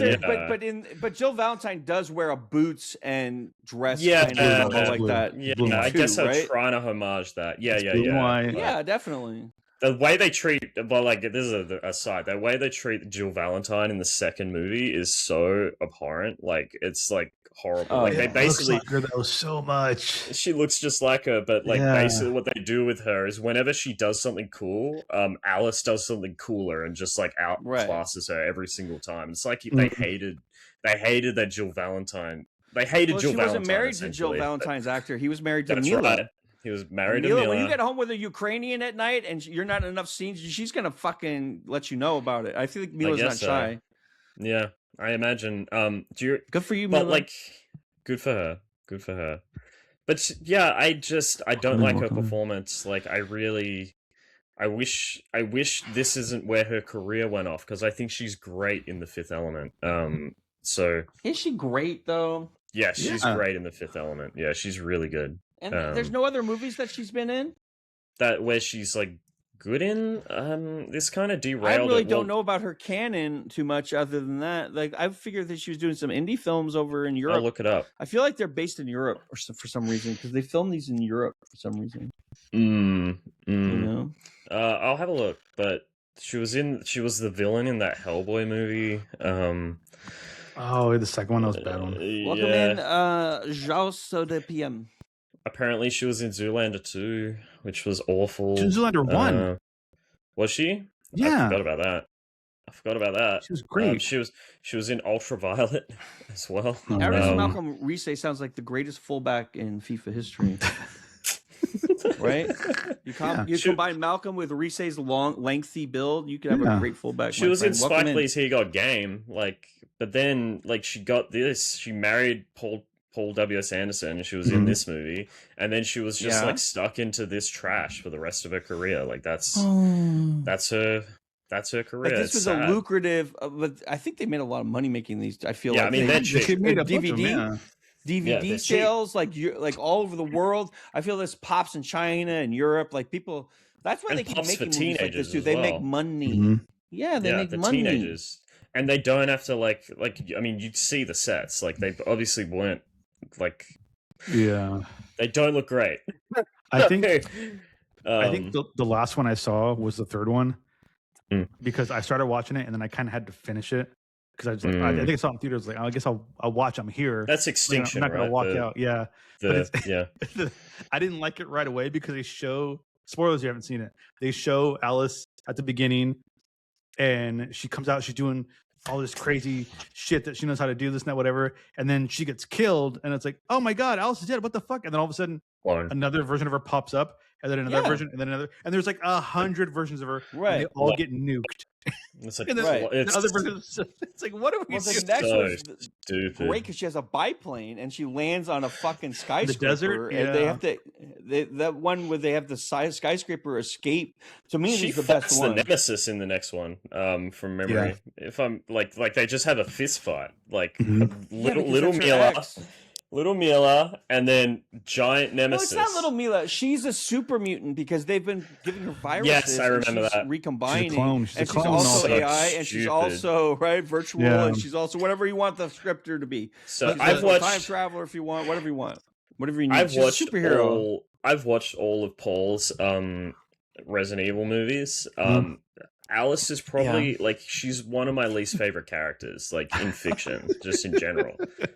but Jill Valentine does wear a boots and dress. Like that. Yeah, I guess I'm trying to homage that. Yeah, definitely. The way they treat, well, like this is a aside. The way they treat Jill Valentine in the second movie is so abhorrent. Like it's like horrible. They basically looks like her though so much. She looks just like her, but like basically what they do with her is whenever she does something cool, Alice does something cooler and just like outclasses her every single time. It's like they hated that Jill Valentine. They hated Jill Valentine. She wasn't married to Jill Valentine's actor. He was married to Mila. Right. He was married to Mila. When you get home with a Ukrainian at night and you're not in enough scenes, she's gonna fucking let you know about it. I feel like Mila's not shy. Yeah, I imagine. Good for you, Mila. But like, good for her. But yeah, I don't like her performance. Like, I wish this isn't where her career went off because I think she's great in The Fifth Element. So is she great though? Yeah, she's great in The Fifth Element. Yeah, she's really good. And there's no other movies that she's been in that where she's like good in. This kind of derailed. I really don't know about her canon too much, other than that. Like I figured that she was doing some indie films over in Europe. I'll look it up. I feel like they're based in Europe for some reason because they filmed these in Europe for some reason. You know, I'll have a look. But she was the villain in that Hellboy movie. Oh, the second one was a bad one. Welcome in, Jaws de PM. Apparently, she was in Zoolander 2, which was awful. She was in Zoolander 1. Was she? Yeah. I forgot about that. She was great. She was in Ultraviolet as well. Malcolm Reese sounds like the greatest fullback in FIFA history. Right? You combine Malcolm with Reese's long, lengthy build, you could have a great fullback. She was in Spike Lee's He Got Game, but then she got this. She married Paul W.S. Anderson, and she was in this movie, and then she was just stuck into this trash for the rest of her career. Like that's her career. Like, this was a lucrative, but I think they made a lot of money making these. I feel like they made a DVD sales like all over the world. I feel this pops in China and Europe. Like people, that's why they keep making movies like this too. They make money. Yeah, they make money. Teenagers, and they don't have to like. I mean, you see the sets. Like they obviously weren't they don't look great. I think the last one I saw was the third one because I started watching it and then I kind of had to finish it because I was like, I think I saw it in theaters. Like, I guess I'll watch. I'm here. That's Extinction. I'm not gonna walk out. Yeah, I didn't like it right away because they show spoilers. You haven't seen it. They show Alice at the beginning, and she comes out. She's doing all this crazy shit that she knows how to do, this and that, whatever. And then she gets killed, and it's like, oh my god, Alice is dead. What the fuck? And then all of a sudden, another version of her pops up, and then another version, and then another. And there's like 100 versions of her. Right. And they all get nuked. It's like, it's other versions. It's like, what are we doing? The next one's great because she has a biplane and she lands on a fucking skyscraper. The desert, and they have to. That one where they have the skyscraper escape. To me, she's the best one. The nemesis in the next one, from memory. If I'm like they just have a fist fight, little Mila. Little Mila, and then giant nemesis. No, it's not Little Mila. She's a super mutant because they've been giving her viruses. Yes, I remember and she's that. recombining. She's a clone. She's and a clone. she's also So AI, and she's stupid. also virtual, and she's also whatever you want the scripter to be. So She's I've a watched time traveler if you want, whatever you want, whatever you need. She's a superhero. I've watched all of Paul's Resident Evil movies. Alice is probably like she's one of my least favorite characters, like in fiction, just in general.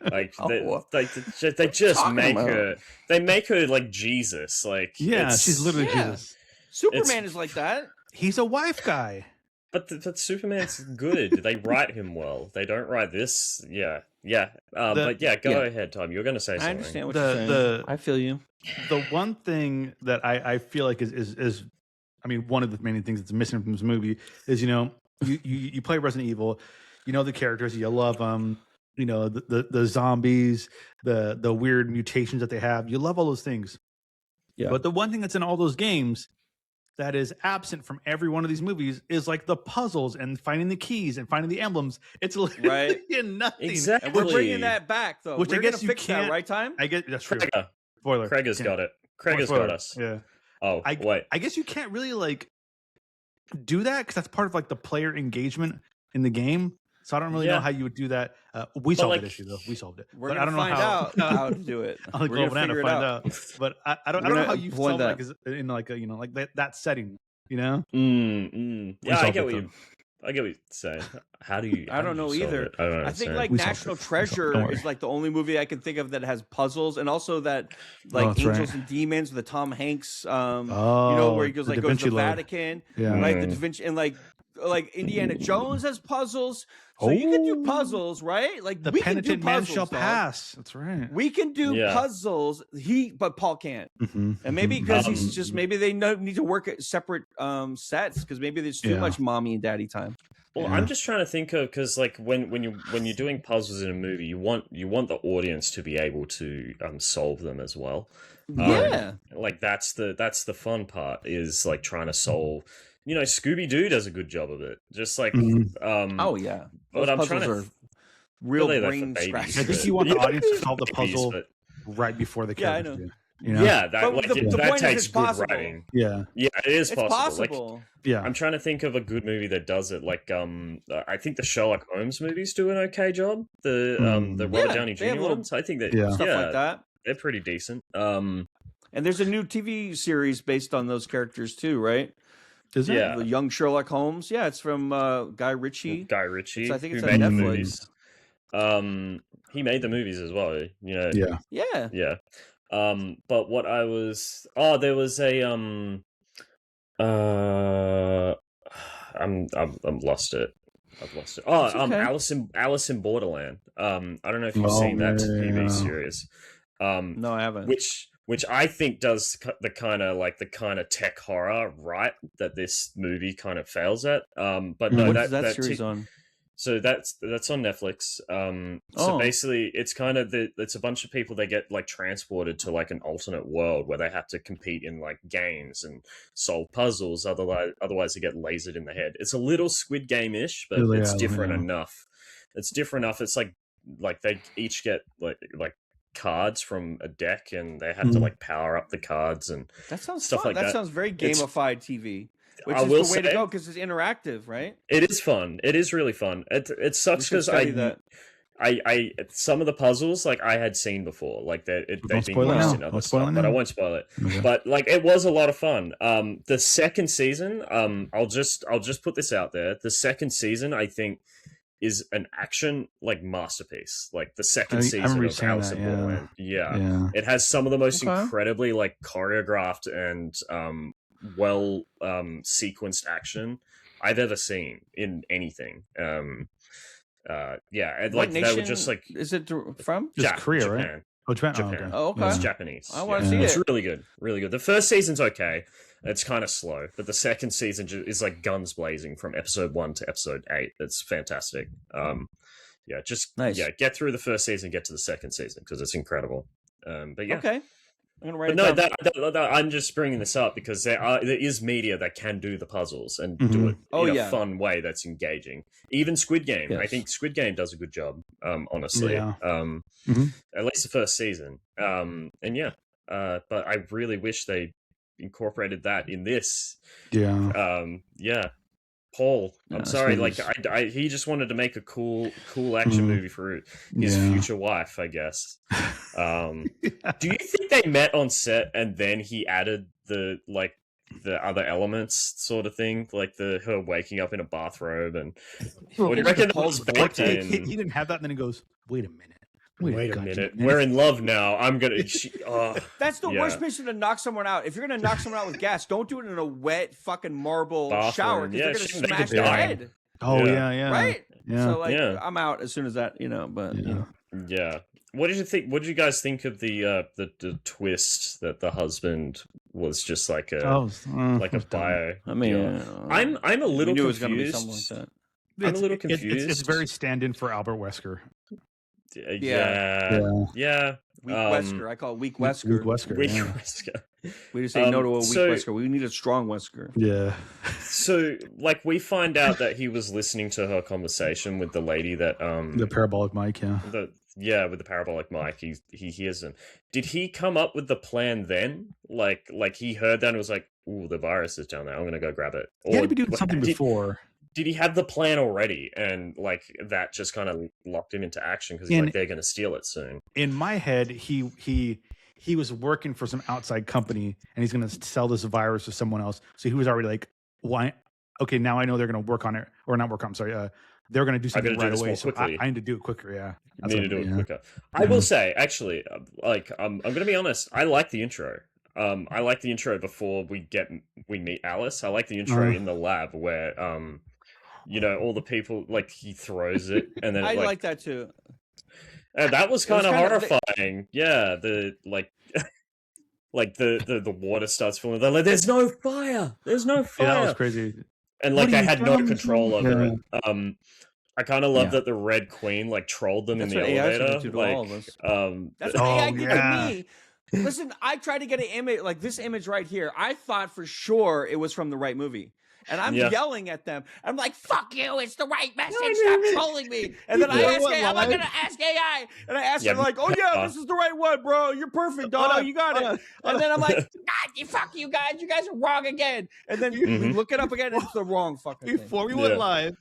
Like they just make her. They make her like Jesus. Like she's literally Jesus. Superman is like that. He's a wife guy. But Superman's good. They write him well. They don't write this. Yeah. But go ahead, Tom. You're going to say something. I understand what you're saying. I feel you. The one thing that I feel like is I mean, one of the main things that's missing from this movie is, you play Resident Evil, the characters, you love them, the zombies, the weird mutations that they have. You love all those things. Yeah. But the one thing that's in all those games that is absent from every one of these movies is like the puzzles and finding the keys and finding the emblems. It's literally nothing. Exactly. And we're bringing that back, though. Which I guess you fix can't. That, right, Time? I get that's true. Spoiler. Craig has got it. Craig has got us. Yeah. Oh, wait. I guess you can't really do that because that's part of the player engagement in the game. So I don't really know how you would do that. We solved that issue though. We solved it. We're gonna find out how to do it. I'll go over to find out. But I don't know how you solve that in that setting. Yeah, I get what you're saying. How do you? I don't know either. I think National Treasure is the only movie I can think of that has puzzles, and also that Angels and Demons, the Tom Hanks, where he goes to the Vatican, right? The Da Vinci, and like Indiana Jones has puzzles, so you can do puzzles, right? Like the penitent man shall pass. That's right. We can do puzzles. But Paul can't, and maybe because he's just maybe they need to work at separate sets because maybe there's too much mommy and daddy time. Well, I'm just trying to think of because when you're doing puzzles in a movie, you want the audience to be able to solve them as well. That's the fun part is trying to solve. Scooby-Doo does a good job of it. Just oh yeah, but I'm trying to real brain scratchers. I think you want the audience to solve the puzzle right before the characters do. Yeah, that takes good possible. writing. Yeah, it is possible. It's possible. I'm trying to think of a good movie that does it. I think the Sherlock Holmes movies do an okay job. The Robert Downey Jr. ones. I think that stuff like that. They're pretty decent. And there's a new TV series based on those characters too, right? Is it? Yeah, the Young Sherlock Holmes. Yeah, it's from Guy Ritchie. I think it's on Netflix. He made the movies as well. Yeah. But what I was there was a I'm lost it. I've lost it. Alice in Borderland. I don't know if you've seen that TV series. No, I haven't. Which I think does the kind of tech horror right that this movie kind of fails at. But no, that series on. So that's on Netflix. So basically, it's kind of it's a bunch of people that get transported to an alternate world where they have to compete in games and solve puzzles. Otherwise, they get lasered in the head. It's a little Squid Game-ish, but it's different enough. It's different enough. It's like they each get like cards from a deck, and they have to power up the cards and that sounds stuff fun. like that. That sounds very gamified TV. Which is the way to go because it's interactive, right? It is fun. It is really fun. It sucks because I some of the puzzles I had seen before, they've been used in other stuff, but I won't spoil it. Okay. But it was a lot of fun. The second season, I'll just put this out there. The second season, I think, is an action masterpiece. The second season of Alice in Borderland. Yeah, it has some of the most incredibly choreographed and well sequenced action I've ever seen in anything. They were just is it from? Just Korea, Japan. Right? Oh, Japan. Japan. Oh, okay. It's Japanese. I want to see it. It's really good. Really good. The first season's okay. It's kind of slow, but the second season is guns blazing from episode 1 to episode 8. It's fantastic. Nice. Get through the first season, get to the second season because it's incredible. But yeah. Okay. I'm gonna write But it no, down. I'm just bringing this up because there is media that can do the puzzles and do it in a fun way that's engaging. Even Squid Game, I think Squid Game does a good job. Honestly, at least the first season. But I really wish they incorporated that in this. Paul, I'm sorry. Like, he just wanted to make a cool action movie for his future wife, I guess. Do you think they met on set and then he added the other elements, sort of thing, like her waking up in a bathrobe and what do you reckon? He didn't have that, and then he goes, "Wait a minute." Wait a minute. We're in love now. I'm gonna. That's the worst person to knock someone out. If you're gonna knock someone out with gas, don't do it in a wet fucking marble shower because they're gonna smash their head. Oh yeah. Right. Yeah. So I'm out as soon as that. But yeah. What did you think? What did you guys think of the twist that the husband was just like a bio? I mean, I'm a little confused. Gonna be something like that. I'm a little confused. It's very stand-in for Albert Wesker. Yeah. Weak Wesker. I call it weak Wesker. Weak Wesker. We just say no to a weak Wesker. We need a strong Wesker. Yeah. So, we find out that he was listening to her conversation with the lady that the parabolic mic, with the parabolic mic. He hears them. Did he come up with the plan then? Like he heard that and was like, "Ooh, the virus is down there. I'm gonna go grab it." He had to be doing something before. Did he have the plan already, and that just kind of locked him into action because he's they're going to steal it soon? In my head, he was working for some outside company, and he's going to sell this virus to someone else. So he was already like, "Why? Okay, now I know they're going to work on it, or not work on. I'm sorry, they're going to do something right away. So I need to do it quicker. Yeah, I need to do it quicker. I will say, actually, I'm going to be honest. I like the intro. I like the intro before we meet Alice. I like the intro in the lab where all the people, he throws it and then I like that too. And that was kind of horrifying. Yeah, the the water starts falling. They're like, "There's no fire. There's no fire." Yeah, that was crazy. And they had no control over it. I kind of love that the Red Queen trolled them in the elevator. That's what AI did to me. Listen, I tried to get an image like this image right here. I thought for sure it was from the right movie. And I'm yelling at them. I'm like, "Fuck you, it's the right message, stop trolling me." And then I ask AI, I'm going to ask AI. And I ask her "Oh yeah, this is the right one, bro. You're perfect, dog. You got it." And then I'm like, "God, fuck you guys. You guys are wrong again." And then we look it up again and it's the wrong fucking thing. Before we went live,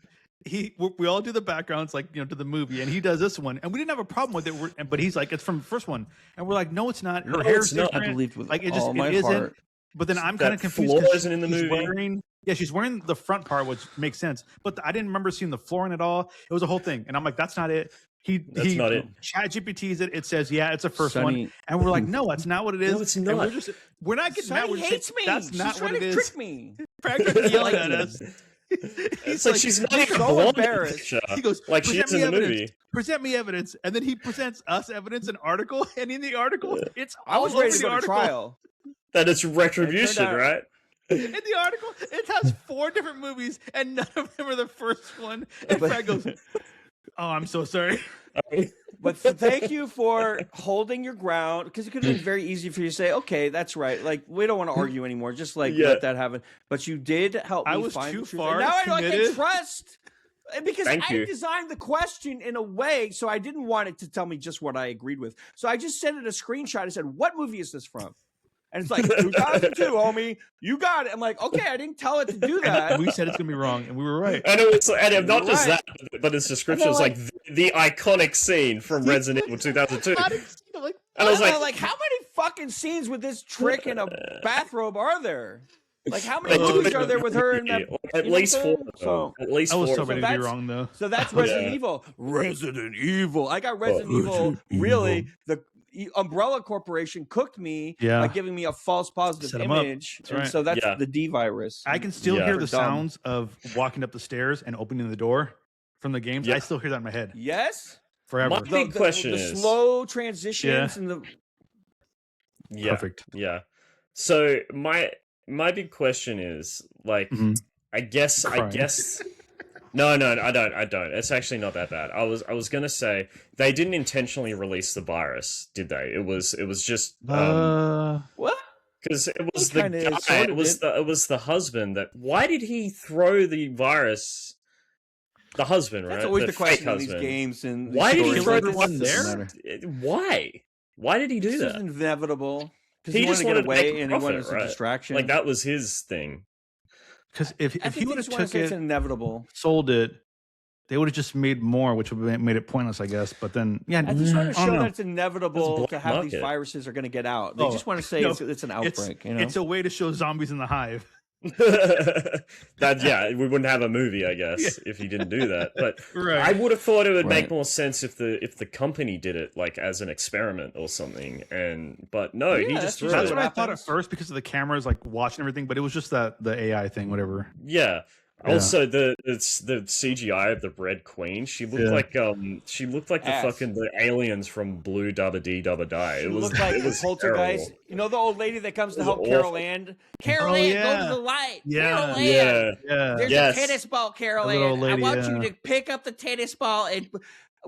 we all do the backgrounds to the movie, and he does this one, and we didn't have a problem with it. But he's like, "It's from the first one," and we're like, "No, it's not. Her hair's different." I believed with it all my heart. But then I'm kind of confused. Floor isn't in the movie. She's wearing the front part, which makes sense. But I didn't remember seeing the flooring at all. It was a whole thing, and I'm like, "That's not it." That's not it. ChatGPT's it. It says, "Yeah, it's the first one," and we're like, "No, that's not what it is." No, it's not. And we're not getting mad. He hates me. That's not She's what it is. Trick me. Practically yelling at us. He's like, she's not even so embarrassed. He goes, she is in the movie. Present me evidence, and then he presents us evidence, an article, and in the article, it's I was ready to go to trial. That it's retribution, right? In the article, it has 4 different movies, and none of them are the first one. And Brad goes, "Oh, I'm so sorry." But thank you for holding your ground, because it could have been very easy for you to say, "Okay, that's right. We don't want to argue anymore. Just let that happen." But you did help me find too the truth. far. And now committed. I can trust, because I designed the question in a way so I didn't want it to tell me just what I agreed with. So I just sent it a screenshot. I said, "What movie is this from?" And it's like 2002, homie. You got it. I'm like, okay, I didn't tell it to do that. We said it's gonna be wrong, and we were right. I know and not just that, but its description was the iconic scene from Resident Evil 2002. And I was like, how many fucking scenes with this trick in a bathrobe are there? How many movies are there with her in that? At least 4. So, at least 4. I was so ready to be wrong, though. So that's Resident Evil. Resident Evil. I got Resident Evil. Really, the Umbrella Corporation cooked me by giving me a false positive image. And so that's the D virus. I can still hear the sounds of walking up the stairs and opening the door from the games. I still hear that in my head. Yes. Forever. My big question is the slow transitions and the perfect. Yeah. So my big question is I guess No, I don't. It's actually not that bad. I was gonna say they didn't intentionally release the virus, did they? It was just What? because it was the guy. It was the husband that. Why did he throw the virus? The husband, right? That's always the question in these games. And why did he throw everyone there? Why? Why did he do that? It was inevitable. Because he just wanted to make a profit, and he wanted a distraction. Like that was his thing. Because if he would have took it, inevitable, sold it, they would have just made more, which would have made it pointless, I guess. But then, yeah, I just want to show that it's inevitable to have these viruses are going to get out. They just want to say it's an outbreak. It's a way to show zombies in the hive. We wouldn't have a movie, I guess, if he didn't do that. But I would have thought it would make more sense if the company did it like as an experiment or something. But no, he just threw it. That's what I thought at first because of the cameras like watching everything, but it was just the AI thing, whatever. Yeah. Also, the CGI of the Red Queen, she looked like the aliens from Blue Dubba Dee Dubba Die. It was like the poltergeist. Terrible. You know the old lady that comes to help Carol Ann. Carol Ann, go to the light. Yeah. Carol Ann, there's a tennis ball, Carol Ann. I want you to pick up the tennis ball and.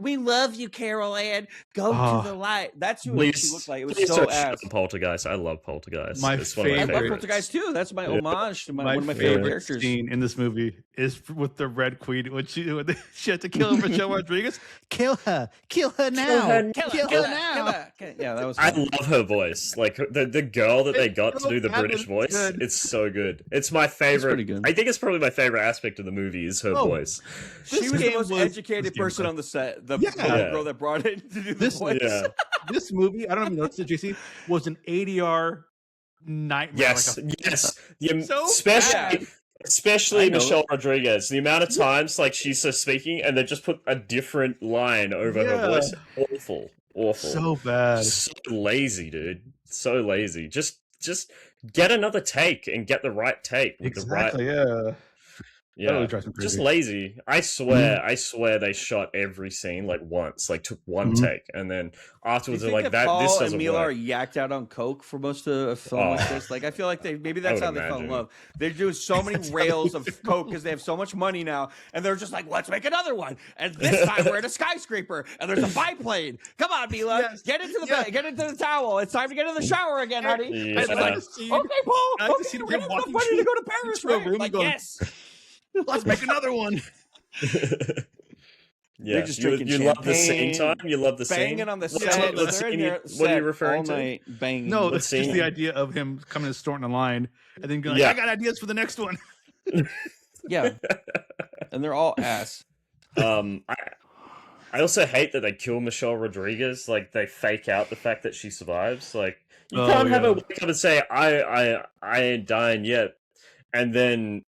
We love you, Carol Ann. Go to the light. That's who she looked like. It was so ass. Poltergeist. I love Poltergeist. My favorite. I love Poltergeist too. That's my homage to one of my favorite characters. Scene in this movie is with the Red Queen when she had to kill Michelle Rodriguez. Kill her now. Kill her now. Yeah, that was. I love her voice. Like the girl that they got to do the British voice. It's so good. It's my favorite. I think it's probably my favorite aspect of the movie is her voice. She was the most educated person on the set. The girl that brought it to do the voice. Yeah. This movie, I don't know if you noticed it, JC, was an ADR nightmare. Yes, especially Michelle Rodriguez. The amount of times like she's speaking and they just put a different line over her voice. Awful. So bad. So lazy, dude. So lazy. Just get another take and get the right take. Exactly. Yeah, really just lazy. I swear they shot every scene like once, like took one take, and then afterwards they're like, "That Paul this doesn't and Mila work." are yacked out on coke for most of a film like this. Like I feel like maybe that's how they fell in love. They're doing so many rails of coke because they have so much money now, and they're just like, "Let's make another one." And this time we're in a skyscraper, and there's a biplane. Come on, Mila, get into the bed, get into the towel. It's time to get in the shower again, honey. Yeah. Okay, Paul. Okay, we're gonna have money to go to Paris, right? Like yes. Let's make another one. Yeah, you love the scene time. You love the banging scene. On the set. What are you referring to? Night banging. No, it's just the idea of him coming to Storton the line and then going, "I got ideas for the next one." Yeah, and they're all ass. I also hate that they kill Michelle Rodriguez. Like they fake out the fact that she survives. Like you can't have her wake up and say, "I ain't dying yet," and then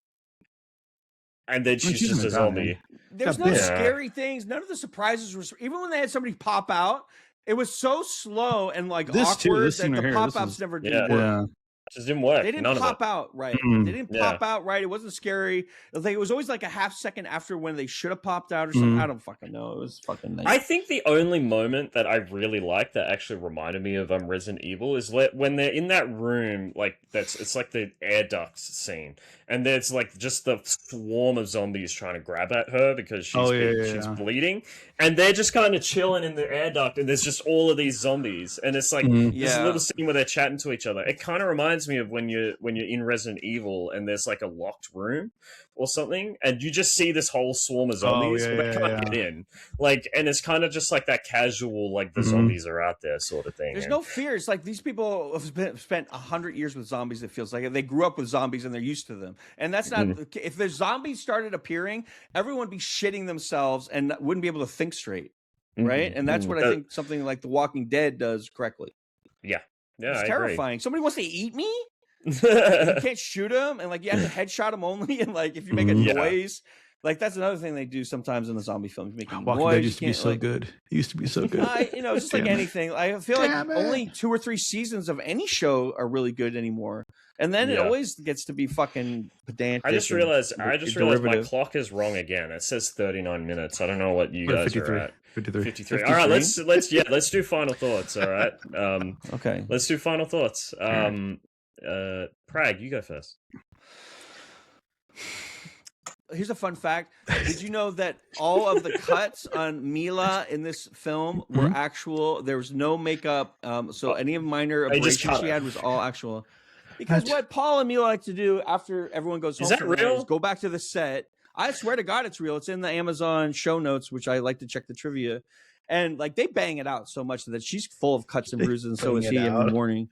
she's just a zombie. There's no scary things. None of the surprises were. Even when they had somebody pop out, it was so slow and like awkward that the pop-outs never did work. Yeah. Just didn't work. They didn't pop out right. They didn't pop out right. It wasn't scary. It was always like a half second after when they should have popped out or something. I don't fucking know. It was fucking nice. I think the only moment that I really liked that actually reminded me of Resident Evil is when they're in that room, like it's like the air ducts scene, and there's like just the swarm of zombies trying to grab at her because she's bleeding, and they're just kind of chilling in the air duct, and there's just all of these zombies, and it's like this little scene where they're chatting to each other. It kind of reminds me of when you're in Resident Evil and there's like a locked room or something, and you just see this whole swarm of zombies, but they can't get in. Like, and it's kind of just like that casual, like the zombies are out there sort of thing. There's no fear. It's like these people have spent 100 years with zombies. It feels like they grew up with zombies and they're used to them. And that's not. If the zombies started appearing, everyone would be shitting themselves and wouldn't be able to think straight, right? And that's what I think something like The Walking Dead does correctly. Yeah, it's I terrifying. Agree. Somebody wants to eat me. You can't shoot him, and like you have to headshot him only, and like if you make a noise, like that's another thing they do sometimes in the zombie films. Making Walking noise Dead used to be so good. It used to be so good. Just like anything. I feel like only 2 or 3 seasons of any show are really good anymore, and then it always gets to be fucking pedantic. I just realized my clock is wrong again. It says 39 minutes. I don't know what you guys are at. 53. All right, let's do final thoughts. All right. Okay. Let's do final thoughts. Prag, you go first. here's a fun fact. Did you know that all of the cuts on Mila in this film were actual? There was no makeup. So any minor abrasion she had was all actual. Because what Paul and Mila like to do after everyone goes home from is go back to the set. I swear to God, it's real. It's in the Amazon show notes, which I like to check the trivia. And like they bang it out so much that she's full of cuts and bruises, and so is he every morning.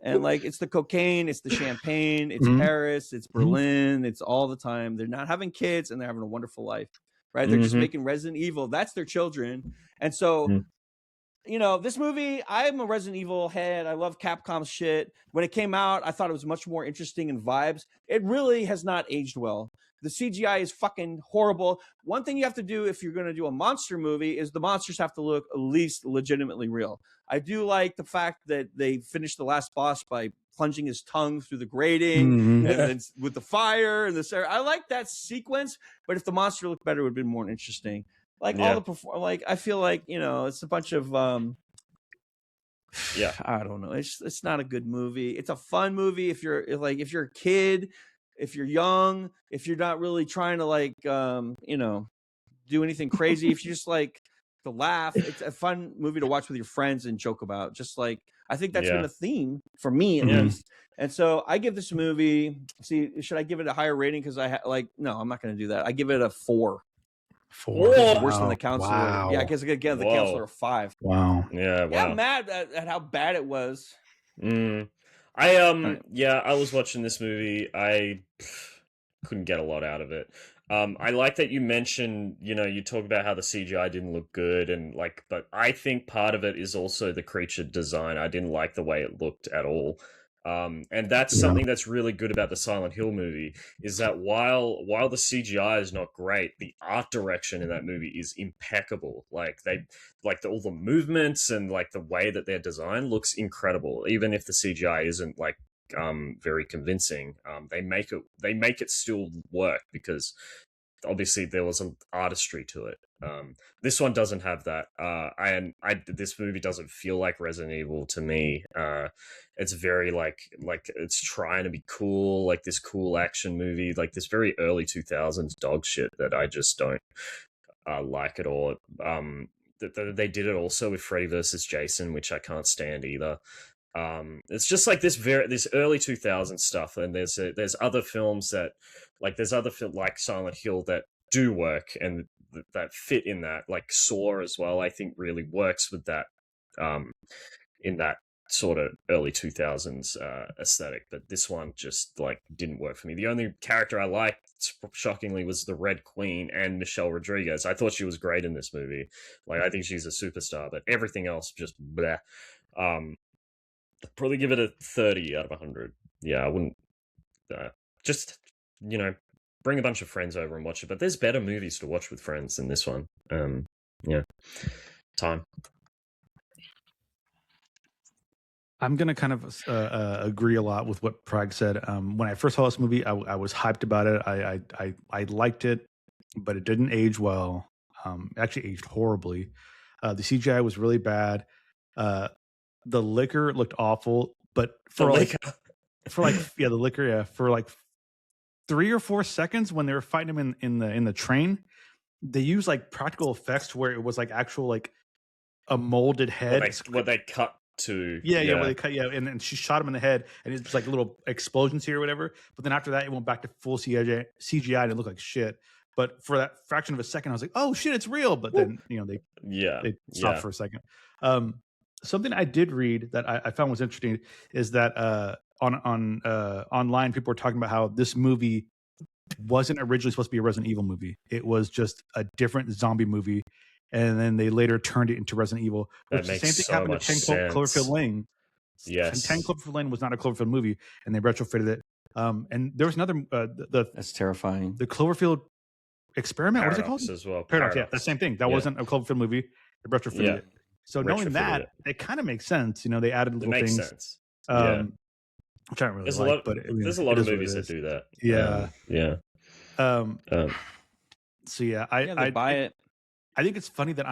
And like it's the cocaine, it's the champagne, it's Paris, it's Berlin, it's all the time. They're not having kids and they're having a wonderful life, right? They're just making Resident Evil. That's their children. And so, you know, this movie, I'm a Resident Evil head. I love Capcom's shit. When it came out, I thought it was much more interesting in vibes. It really has not aged well. The CGI is fucking horrible. One thing you have to do if you're going to do a monster movie is the monsters have to look at least legitimately real. I do like the fact that they finished the last boss by plunging his tongue through the grating and then with the fire and the I like that sequence, but if the monster looked better, it would have been more interesting. Like all the I feel like, you know, it's a bunch of I don't know. It's not a good movie. It's a fun movie if you're a kid, if you're young, if you're not really trying to like you know, do anything crazy, if you just like to laugh, it's a fun movie to watch with your friends and joke about. Just like I think that's been the theme for me at least. And so I give this movie. See, should I give it a higher rating? Because no, I'm not going to do that. I give it a 4. 4. Worse than the counselor. Wow. Yeah, because again, the counselor a 5. Wow. Yeah. Wow. Yeah, I'm mad at how bad it was. I was watching this movie. I couldn't get a lot out of it. I like that you mentioned, you know, you talk about how the CGI didn't look good and like, but I think part of it is also the creature design. I didn't like the way it looked at all. And that's something that's really good about the Silent Hill movie is that while the CGI is not great, the art direction in that movie is impeccable. Like all the movements and like the way that they're designed looks incredible, even if the CGI isn't like very convincing. They make it still work because obviously there was an artistry to it. This one doesn't have that. This movie doesn't feel like Resident Evil to me. It's very like it's trying to be cool, like this cool action movie, like this very early 2000s dog shit that I just don't like at all. They did it also with Freddy versus Jason, which I can't stand either. It's just like this early 2000s stuff, and there's other films that like like Silent Hill that do work and that fit in that, like Saw as well. I think really works with that in that sort of early 2000s aesthetic, but this one just like didn't work for me. The only character I liked, shockingly, was the Red Queen and Michelle Rodriguez. I thought she was great in this movie. Like I think she's a superstar, but everything else just bleh. Probably give it a 30 out of 100. Yeah, I wouldn't just, you know, bring a bunch of friends over and watch it, but there's better movies to watch with friends than this one. Time. I'm going to kind of agree a lot with what Prag said. When I first saw this movie, I was hyped about it. I liked it, but it didn't age well. Actually aged horribly. The CGI was really bad. The liquor looked awful, but for like 3 or 4 seconds when they were fighting him in the train, they used like practical effects where it was like actual like a molded head. What they cut to. Yeah, where they cut, and she shot him in the head, and it's just like little explosions here or whatever. But then after that, it went back to full CGI, and it looked like shit. But for that fraction of a second, I was like, "Oh shit, it's real!" But then they stopped for a second. Something I did read that I found was interesting is that online people were talking about how this movie wasn't originally supposed to be a Resident Evil movie. It was just a different zombie movie, and then they later turned it into Resident Evil. Which the same thing happened to 10 Cloverfield Lane. Yes, 10 Cloverfield Lane was not a Cloverfield movie, and they retrofitted it. And there was another that's terrifying. The Cloverfield Experiment. Paradox, what is it called? As well. Paradox. Yeah, the same thing. That wasn't a Cloverfield movie. They retrofitted it. So knowing that, it kind of makes sense. You know, they added little things. It makes sense. Which I don't really like. There's a lot of movies that do that. Yeah. So yeah, I buy it. I think it's funny that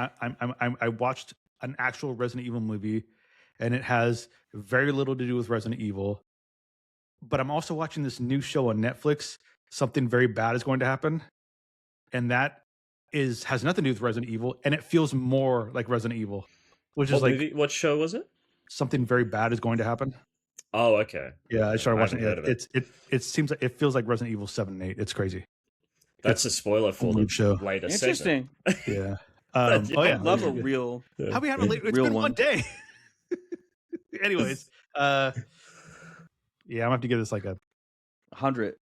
I watched an actual Resident Evil movie, and it has very little to do with Resident Evil. But I'm also watching this new show on Netflix. Something very bad is going to happen. and that has nothing to do with Resident Evil, and it feels more like Resident Evil, which is like what show was it? Something very bad is going to happen. Oh, okay. Yeah, I started watching it. It seems like it feels like Resident Evil 7 and 8. It's crazy. That's a spoiler for the show later. Interesting. Yeah. I love a real. How we have a late? It's been one day. Anyways, yeah, I'm gonna have to give this like a 100.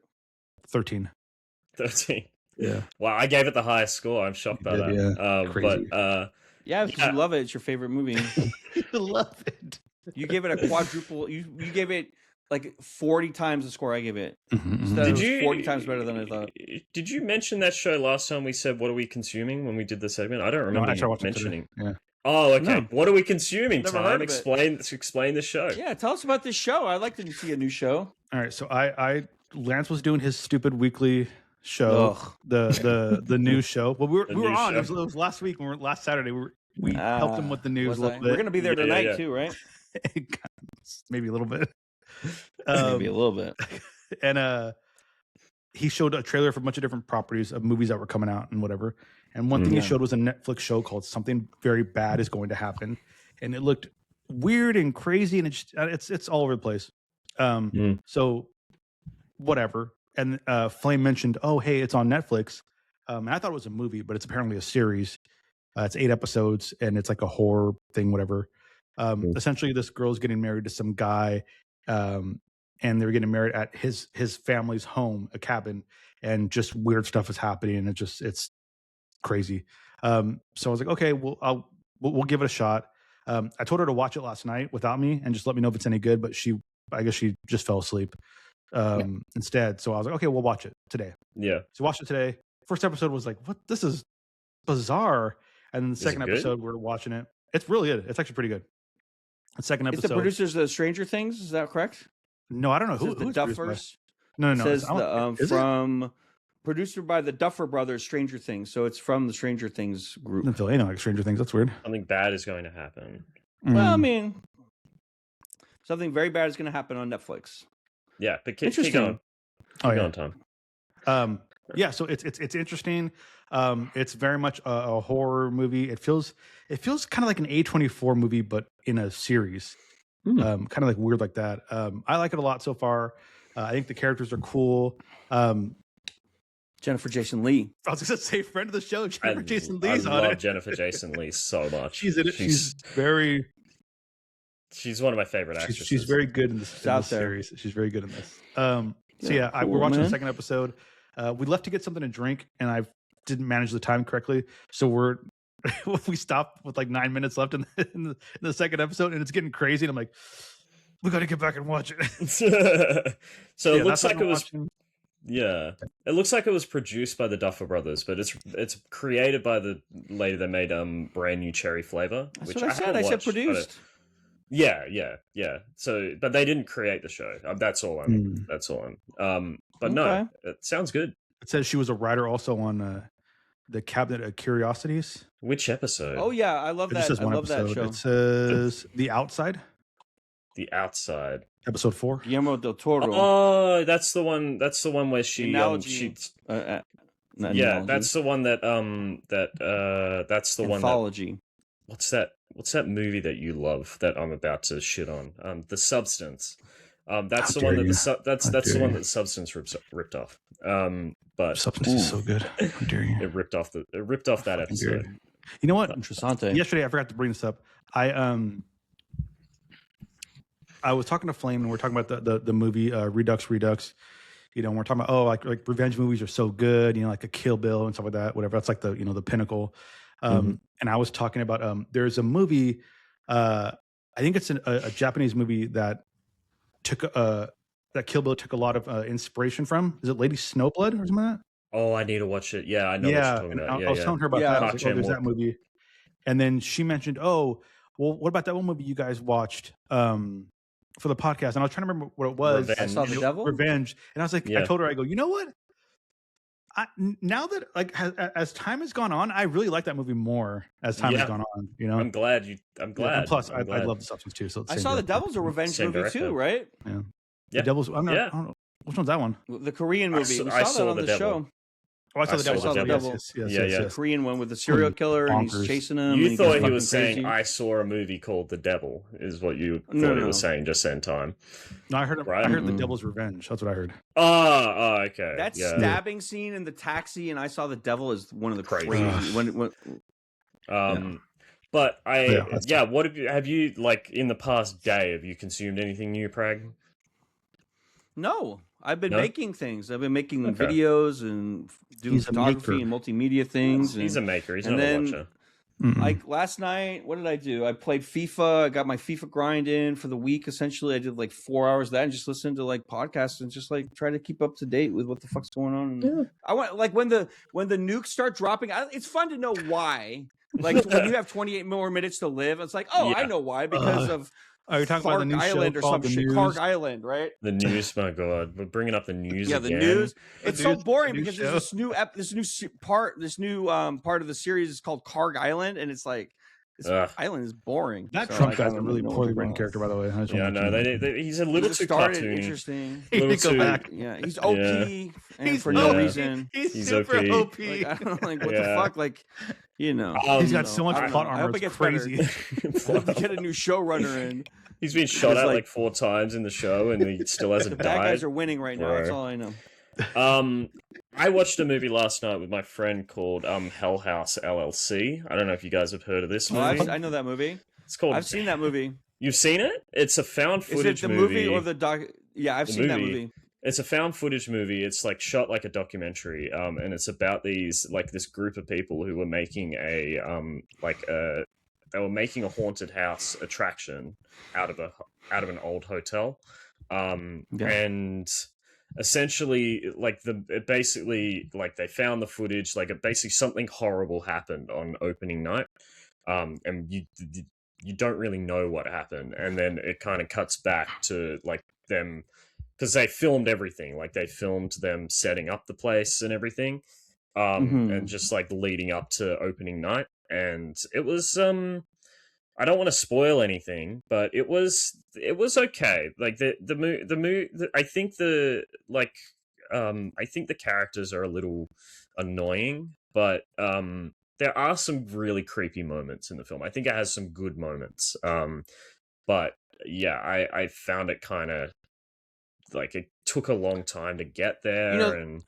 13. 13. Yeah. Wow, I gave it the highest score. I'm shocked by that. Yeah. Crazy. But because you love it. It's your favorite movie. You love it. You gave it a quadruple. You gave it like 40 times the score I gave it. Did you 40 times better than I thought. Did you mention that show last time we said what are we consuming when we did the segment? I don't remember you mentioning. Yeah. Oh, okay. No. What are we consuming? Never Time. Explain the show. Yeah, tell us about this show. I'd like to see a new show. All right, so Lance was doing his stupid weekly show, the news show. Well, we were on. It was last week. Last Saturday. We helped him with the news a little bit. We're gonna be there tonight too, right? Maybe a little bit. Maybe a little bit. And he showed a trailer for a bunch of different properties of movies that were coming out and whatever. And one thing he showed was a Netflix show called Something Very Bad Is Going to Happen, and it looked weird and crazy, and it's all over the place. So whatever. And Flame mentioned, oh hey, it's on Netflix. And I thought it was a movie, but it's apparently a series. It's 8 episodes, and it's like a horror thing, whatever. Essentially, this girl's getting married to some guy, and they're getting married at his family's home, a cabin, and just weird stuff is happening, and it's crazy. So I was like, okay, we'll give it a shot. I told her to watch it last night without me and just let me know if it's any good, but I guess she just fell asleep instead. So I was like, okay, we'll watch it today. Yeah. So watch it today. First episode was like, what? This is bizarre. And then the second episode, we're watching it. It's really good. It's actually pretty good. The second episode. It's the producers of Stranger Things. Is that correct? No, I don't know who the Duffers. No. It says from producer by the Duffer Brothers, Stranger Things. So it's from the Stranger Things group. They know like Stranger Things. That's weird. Something bad is going to happen. Well, I mean, something very bad is going to happen on Netflix. Yeah, but keep going. Keep going, Tom. Yeah, so it's interesting. It's very much a horror movie. It feels kind of like an A24 movie, but in a series. Kind of like weird like that. I like it a lot so far. I think the characters are cool. Jennifer Jason Leigh. I was going to say friend of the show. Jennifer Jason Leigh's on it. I love Jennifer Jason Leigh so much. She's in it. She's one of my favorite actresses. She's very good in this series. She's very good in this. We're watching the second episode. We left to get something to drink, and I didn't manage the time correctly. So we stopped with like 9 minutes left in the second episode, and it's getting crazy. And I'm like, we got to get back and watch it. So it looks like it was. Yeah, it looks like it was produced by the Duffer Brothers, but it's created by the lady that made Brand New Cherry Flavor. That's which what I said. I said produced. Yeah. So, but they didn't create the show. That's all I'm. But no, it sounds good. It says she was a writer also on the Cabinet of Curiosities. Which episode? Oh yeah, I love that. I love that show. It says The Outside. The Outside. Episode 4. Guillermo del Toro. Oh, that's the one. That's the one where she. Analogy. That's the one that's the Anthology. One. What's that? What's that movie that you love that I'm about to shit on? The Substance. That's the one that that's the one that The Substance ripped off. But Substance is so good. How dare you? It ripped off that episode. You know what? Interessante. Yesterday, I forgot to bring this up. I was talking to Flame, and we're talking about the movie Redux. You know, and we're talking about like revenge movies are so good. You know, like a Kill Bill and stuff like that. Whatever. That's like the pinnacle. And I was talking about there's a movie. I think it's a Japanese movie that took that Kill Bill took a lot of inspiration from. Is it Lady Snowblood or something like that? Oh, I need to watch it. Yeah, I know what you're talking about. I was telling her about that. I was like, there's that movie. And then she mentioned, oh, well, what about that one movie you guys watched for the podcast? And I was trying to remember what it was. I Saw the Devil? Revenge. And I was like, I told her, I go, you know what? Now that as time has gone on, I really like that movie more as time has gone on. You know, I'm glad. And plus, I love The Substance too. So I Saw the Devil's a revenge movie too, right? Yeah. The Devil's. I don't know. Which one's that one? The Korean movie. We saw that on the show. Oh, I saw the devil. Yes. The Korean one with the serial killer and he's chasing him. You thought he was saying, "I saw a movie called The Devil," is what you thought he was saying just in time. No, I heard The Devil's Revenge. That's what I heard. Oh, okay. That stabbing scene in the taxi, and I saw the devil is one of the crazy. But what have you like in the past day? Have you consumed anything new, Prag? No, I've been making things. I've been making videos and doing photography and multimedia things. He's a maker. He's not a watcher. Like last night, what did I do? I played FIFA. I got my FIFA grind in for the week. Essentially, I did like 4 hours of that and just listened to like podcasts and just like try to keep up to date with what the fuck's going on. And I want like when the nukes start dropping. It's fun to know why. Like when you have 28 more minutes to live, it's like, I know why, because of. Are you talking about the new Island show or some shit? News? Karg Island, right? The news, my god, we're bringing up the news. Yeah, again. The news. It's so boring because there's this new part of the series is called Karg Island, and it's like this island is boring. That Trump guy's a really poorly written character, by the way. He's a little too cartoony. Interesting. Go back. Yeah, he's OP and for no reason. He's super OP. Like, I don't know, like what the fuck, like. You know, he's got so much plot armor. I hope it gets crazy. To get a new showrunner in. He's been shot at like 4 times in the show, and he still hasn't died. The bad guys are winning right now. That's all I know. I watched a movie last night with my friend called Hell House LLC. I don't know if you guys have heard of this movie. I know that movie. It's called. I've seen that movie. You've seen it? It's a found footage movie. Is it the movie or the doc? Yeah, I've seen that movie. It's a found footage movie. It's like shot like a documentary, and it's about this group of people who were making a haunted house attraction out of an old hotel, and essentially they found the footage. Basically something horrible happened on opening night, and you don't really know what happened, and then it kind of cuts back to like them. Because they filmed everything, like they filmed them setting up the place and everything, and just like leading up to opening night. And it was, I don't want to spoil anything, but it was okay. Like I think the characters are a little annoying, but there are some really creepy moments in the film. I think it has some good moments, but yeah, I found it kind of. Like it took a long time to get there, and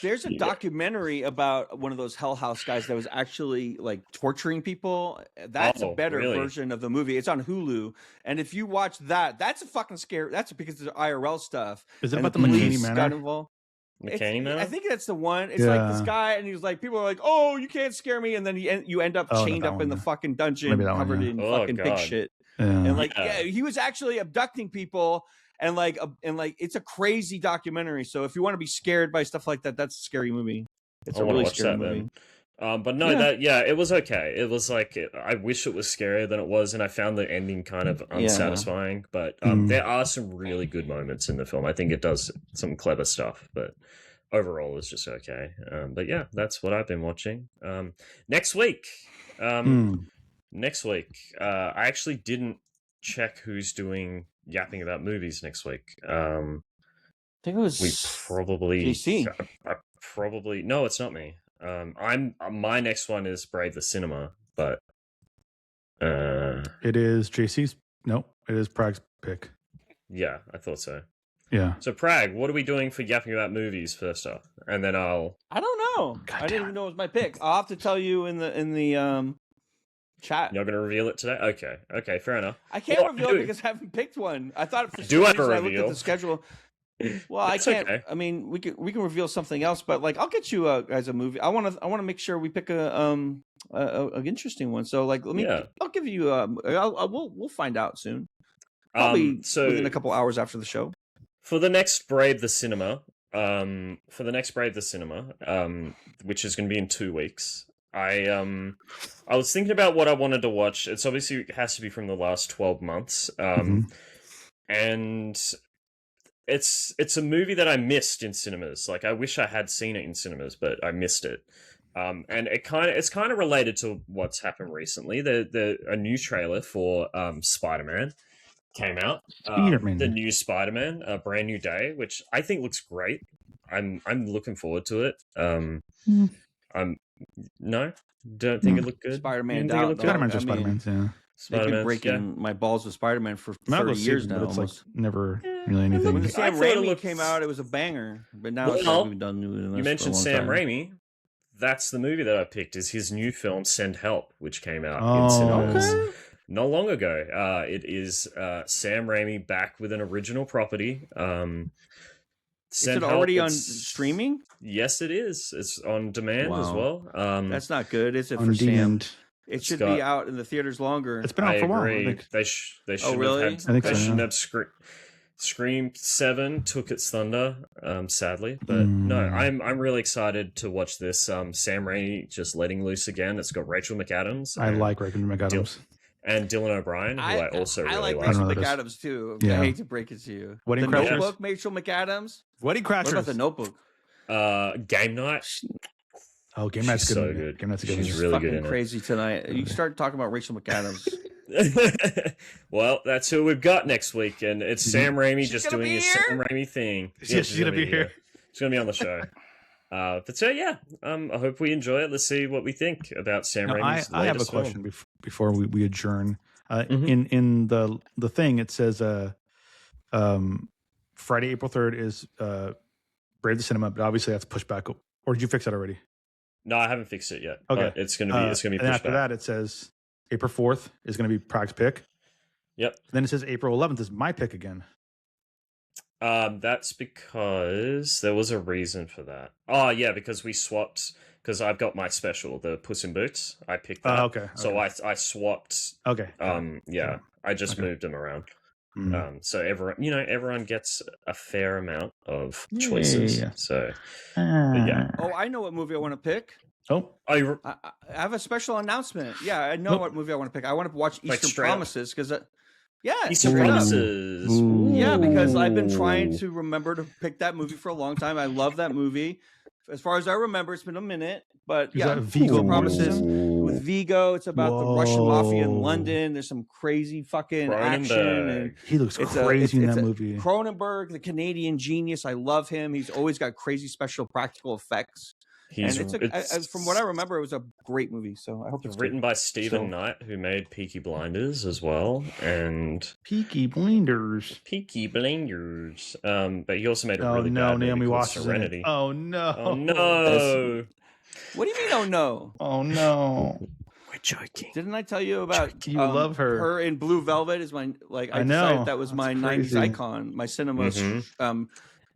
there's a documentary about one of those Hell House guys that was actually like torturing people. That's a better version of the movie. It's on Hulu, and if you watch that, that's a fucking scary. That's because it's IRL stuff. Is it about the McKinney Manor? McKinney Manor? I think that's the one. It's like this guy, and he's like, people are like, "Oh, you can't scare me," and then you end up chained up in the fucking dungeon, covered in fucking pig shit, and he was actually abducting people. And it's a crazy documentary. So if you want to be scared by stuff like that, that's a scary movie. It's a really scary movie. But no, it was okay. It was like I wish it was scarier than it was, and I found the ending kind of unsatisfying. But there are some really good moments in the film. I think it does some clever stuff, but overall, it's just okay. But yeah, that's what I've been watching. Next week, I actually didn't check who's doing Yapping About Movies next week. I think it was JC. No, it's not me. My next one is Brave the Cinema, but it is JC's. No, it is Prag's pick. Yeah, I thought so. Yeah. So Prag, what are we doing for Yapping About Movies first off, and then I don't know. I didn't even know it was my pick. I'll have to tell you in the chat. You're gonna reveal it today? Okay, fair enough. I can't reveal it because I haven't picked one. I thought for some reason I looked at the schedule. Well, I can't. Okay. I mean, we can reveal something else, but like I'll get you guys a movie. I want to make sure we pick an interesting one. So like, I'll give you we'll find out soon. Probably within a couple hours after the show. For the next Brave the Cinema, which is going to be in 2 weeks. I was thinking about what I wanted to watch. It's obviously it has to be from the last 12 months. And it's a movie that I missed in cinemas. Like I wish I had seen it in cinemas, but I missed it. And it's kind of related to what's happened recently. A new trailer for Spider-Man came out. The new Spider-Man, A Brand New Day, which I think looks great. I'm looking forward to it. I'm no, don't think it looked good. Spider-Man. Spider-Man's just Spider-Man's. Yeah. They've been breaking my balls with Spider-Man for 30 years now. It's like never really anything. When the Sam Raimi came out, it was a banger. But now it's like we've done new. You mentioned Sam Raimi. That's the movie that I picked. Is his new film Send Help, which came out in cinemas not long ago. It is Sam Raimi back with an original property. Is it already on streaming? Yes, it is. It's on demand as well. That's not good, is it, for Sam? It should be out in the theaters longer. It's been out for a while. They should really? shouldn't have Scream 7 took its thunder, sadly. But no, I'm really excited to watch this. Sam Raimi just letting loose again. It's got Rachel McAdams. I like Rachel McAdams. And Dylan O'Brien, who I also really like. Rachel McAdams too. I hate to break it to you. Wedding Crashers? Notebook, Rachel McAdams. Wedding Crashers. What about The Notebook? Game Night. Oh, Game Night's so good. Game Night's good. She's really good in crazy tonight. You start talking about Rachel McAdams. Well, that's who we've got next week, and it's Sam Raimi just doing his Sam Raimi thing. She's gonna be here. She's gonna be on the show. But so yeah, I hope we enjoy it. Let's see what we think about Sam Raimi's latest I have a question before we adjourn. In the thing it says Friday, April 3rd is Brave the Cinema, but obviously that's pushed back. Or did you fix that already? No, I haven't fixed it yet. Okay, but it's gonna be pushed and after that it says April 4th is gonna be Prag's pick. Yep. Then it says April 11th is my pick again. That's because there was a reason for that. Oh yeah, because we swapped. Because I've got my special, the Puss in Boots. I picked that. Okay. So I swapped. Okay. Yeah. I just moved them around. So everyone gets a fair amount of choices. Yeah. So yeah. Oh, I know what movie I want to pick. Oh, I have a special announcement. Yeah, I know what movie I want to pick. I want to watch Eastern Promises because. Eastern Promises. Yeah, because I've been trying to remember to pick that movie for a long time. I love that movie. As far as I remember, it's been a minute, but Vigo Promises with Vigo. It's about the Russian mafia in London. There's some crazy fucking action. And he looks crazy in that movie. Cronenberg, the Canadian genius. I love him. He's always got crazy special practical effects. From what I remember, it was a great movie. So I hope it's written by Stephen Knight, who made Peaky Blinders as well, and Peaky Blinders. But he also made a really bad movie called Serenity. Oh no! Oh no! What do you mean? Oh no! Oh no! We're joking. Didn't I tell you about? You love her. Her in Blue Velvet is my I know that was my '90s icon. My cinema.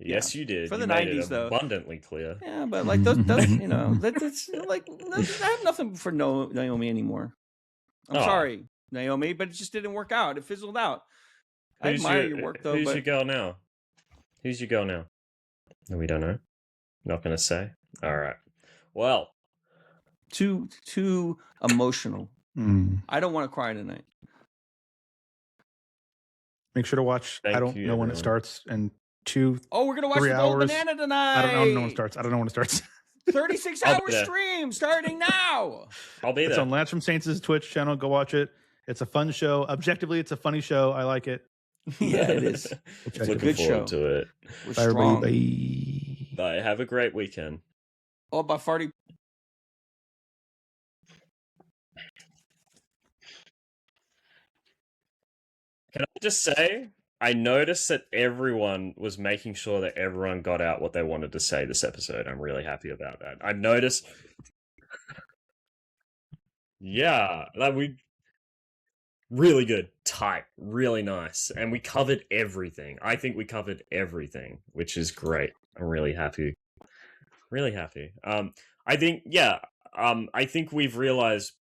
Yes, you did. For the you 90s, though. Abundantly clear. Yeah, but like those that's like I have nothing for Naomi anymore. I'm sorry, Naomi, but it just didn't work out. It fizzled out. I admire your work, though. Who's your girl now? No, we don't know. Not going to say. All right. Well, too emotional. I don't want to cry tonight. Make sure to watch. I don't know when it starts and. We're gonna watch the Gold Banana tonight. I don't know when it starts. 36-hour stream starting now. I'll be there. It's on Lance from Saints' Twitch channel. Go watch it. It's a fun show. Objectively, it's a funny show. I like it. Yeah, it is. It's a good show. To it. Bye, everybody. Bye. Have a great weekend. Oh, by farty. Can I just say? I noticed that everyone was making sure that everyone got out what they wanted to say this episode. I'm really happy about that. I noticed. Yeah, we really good, tight, really nice, and we covered everything. I think we covered everything, which is great. I'm really happy. Really happy. I think I think we've realized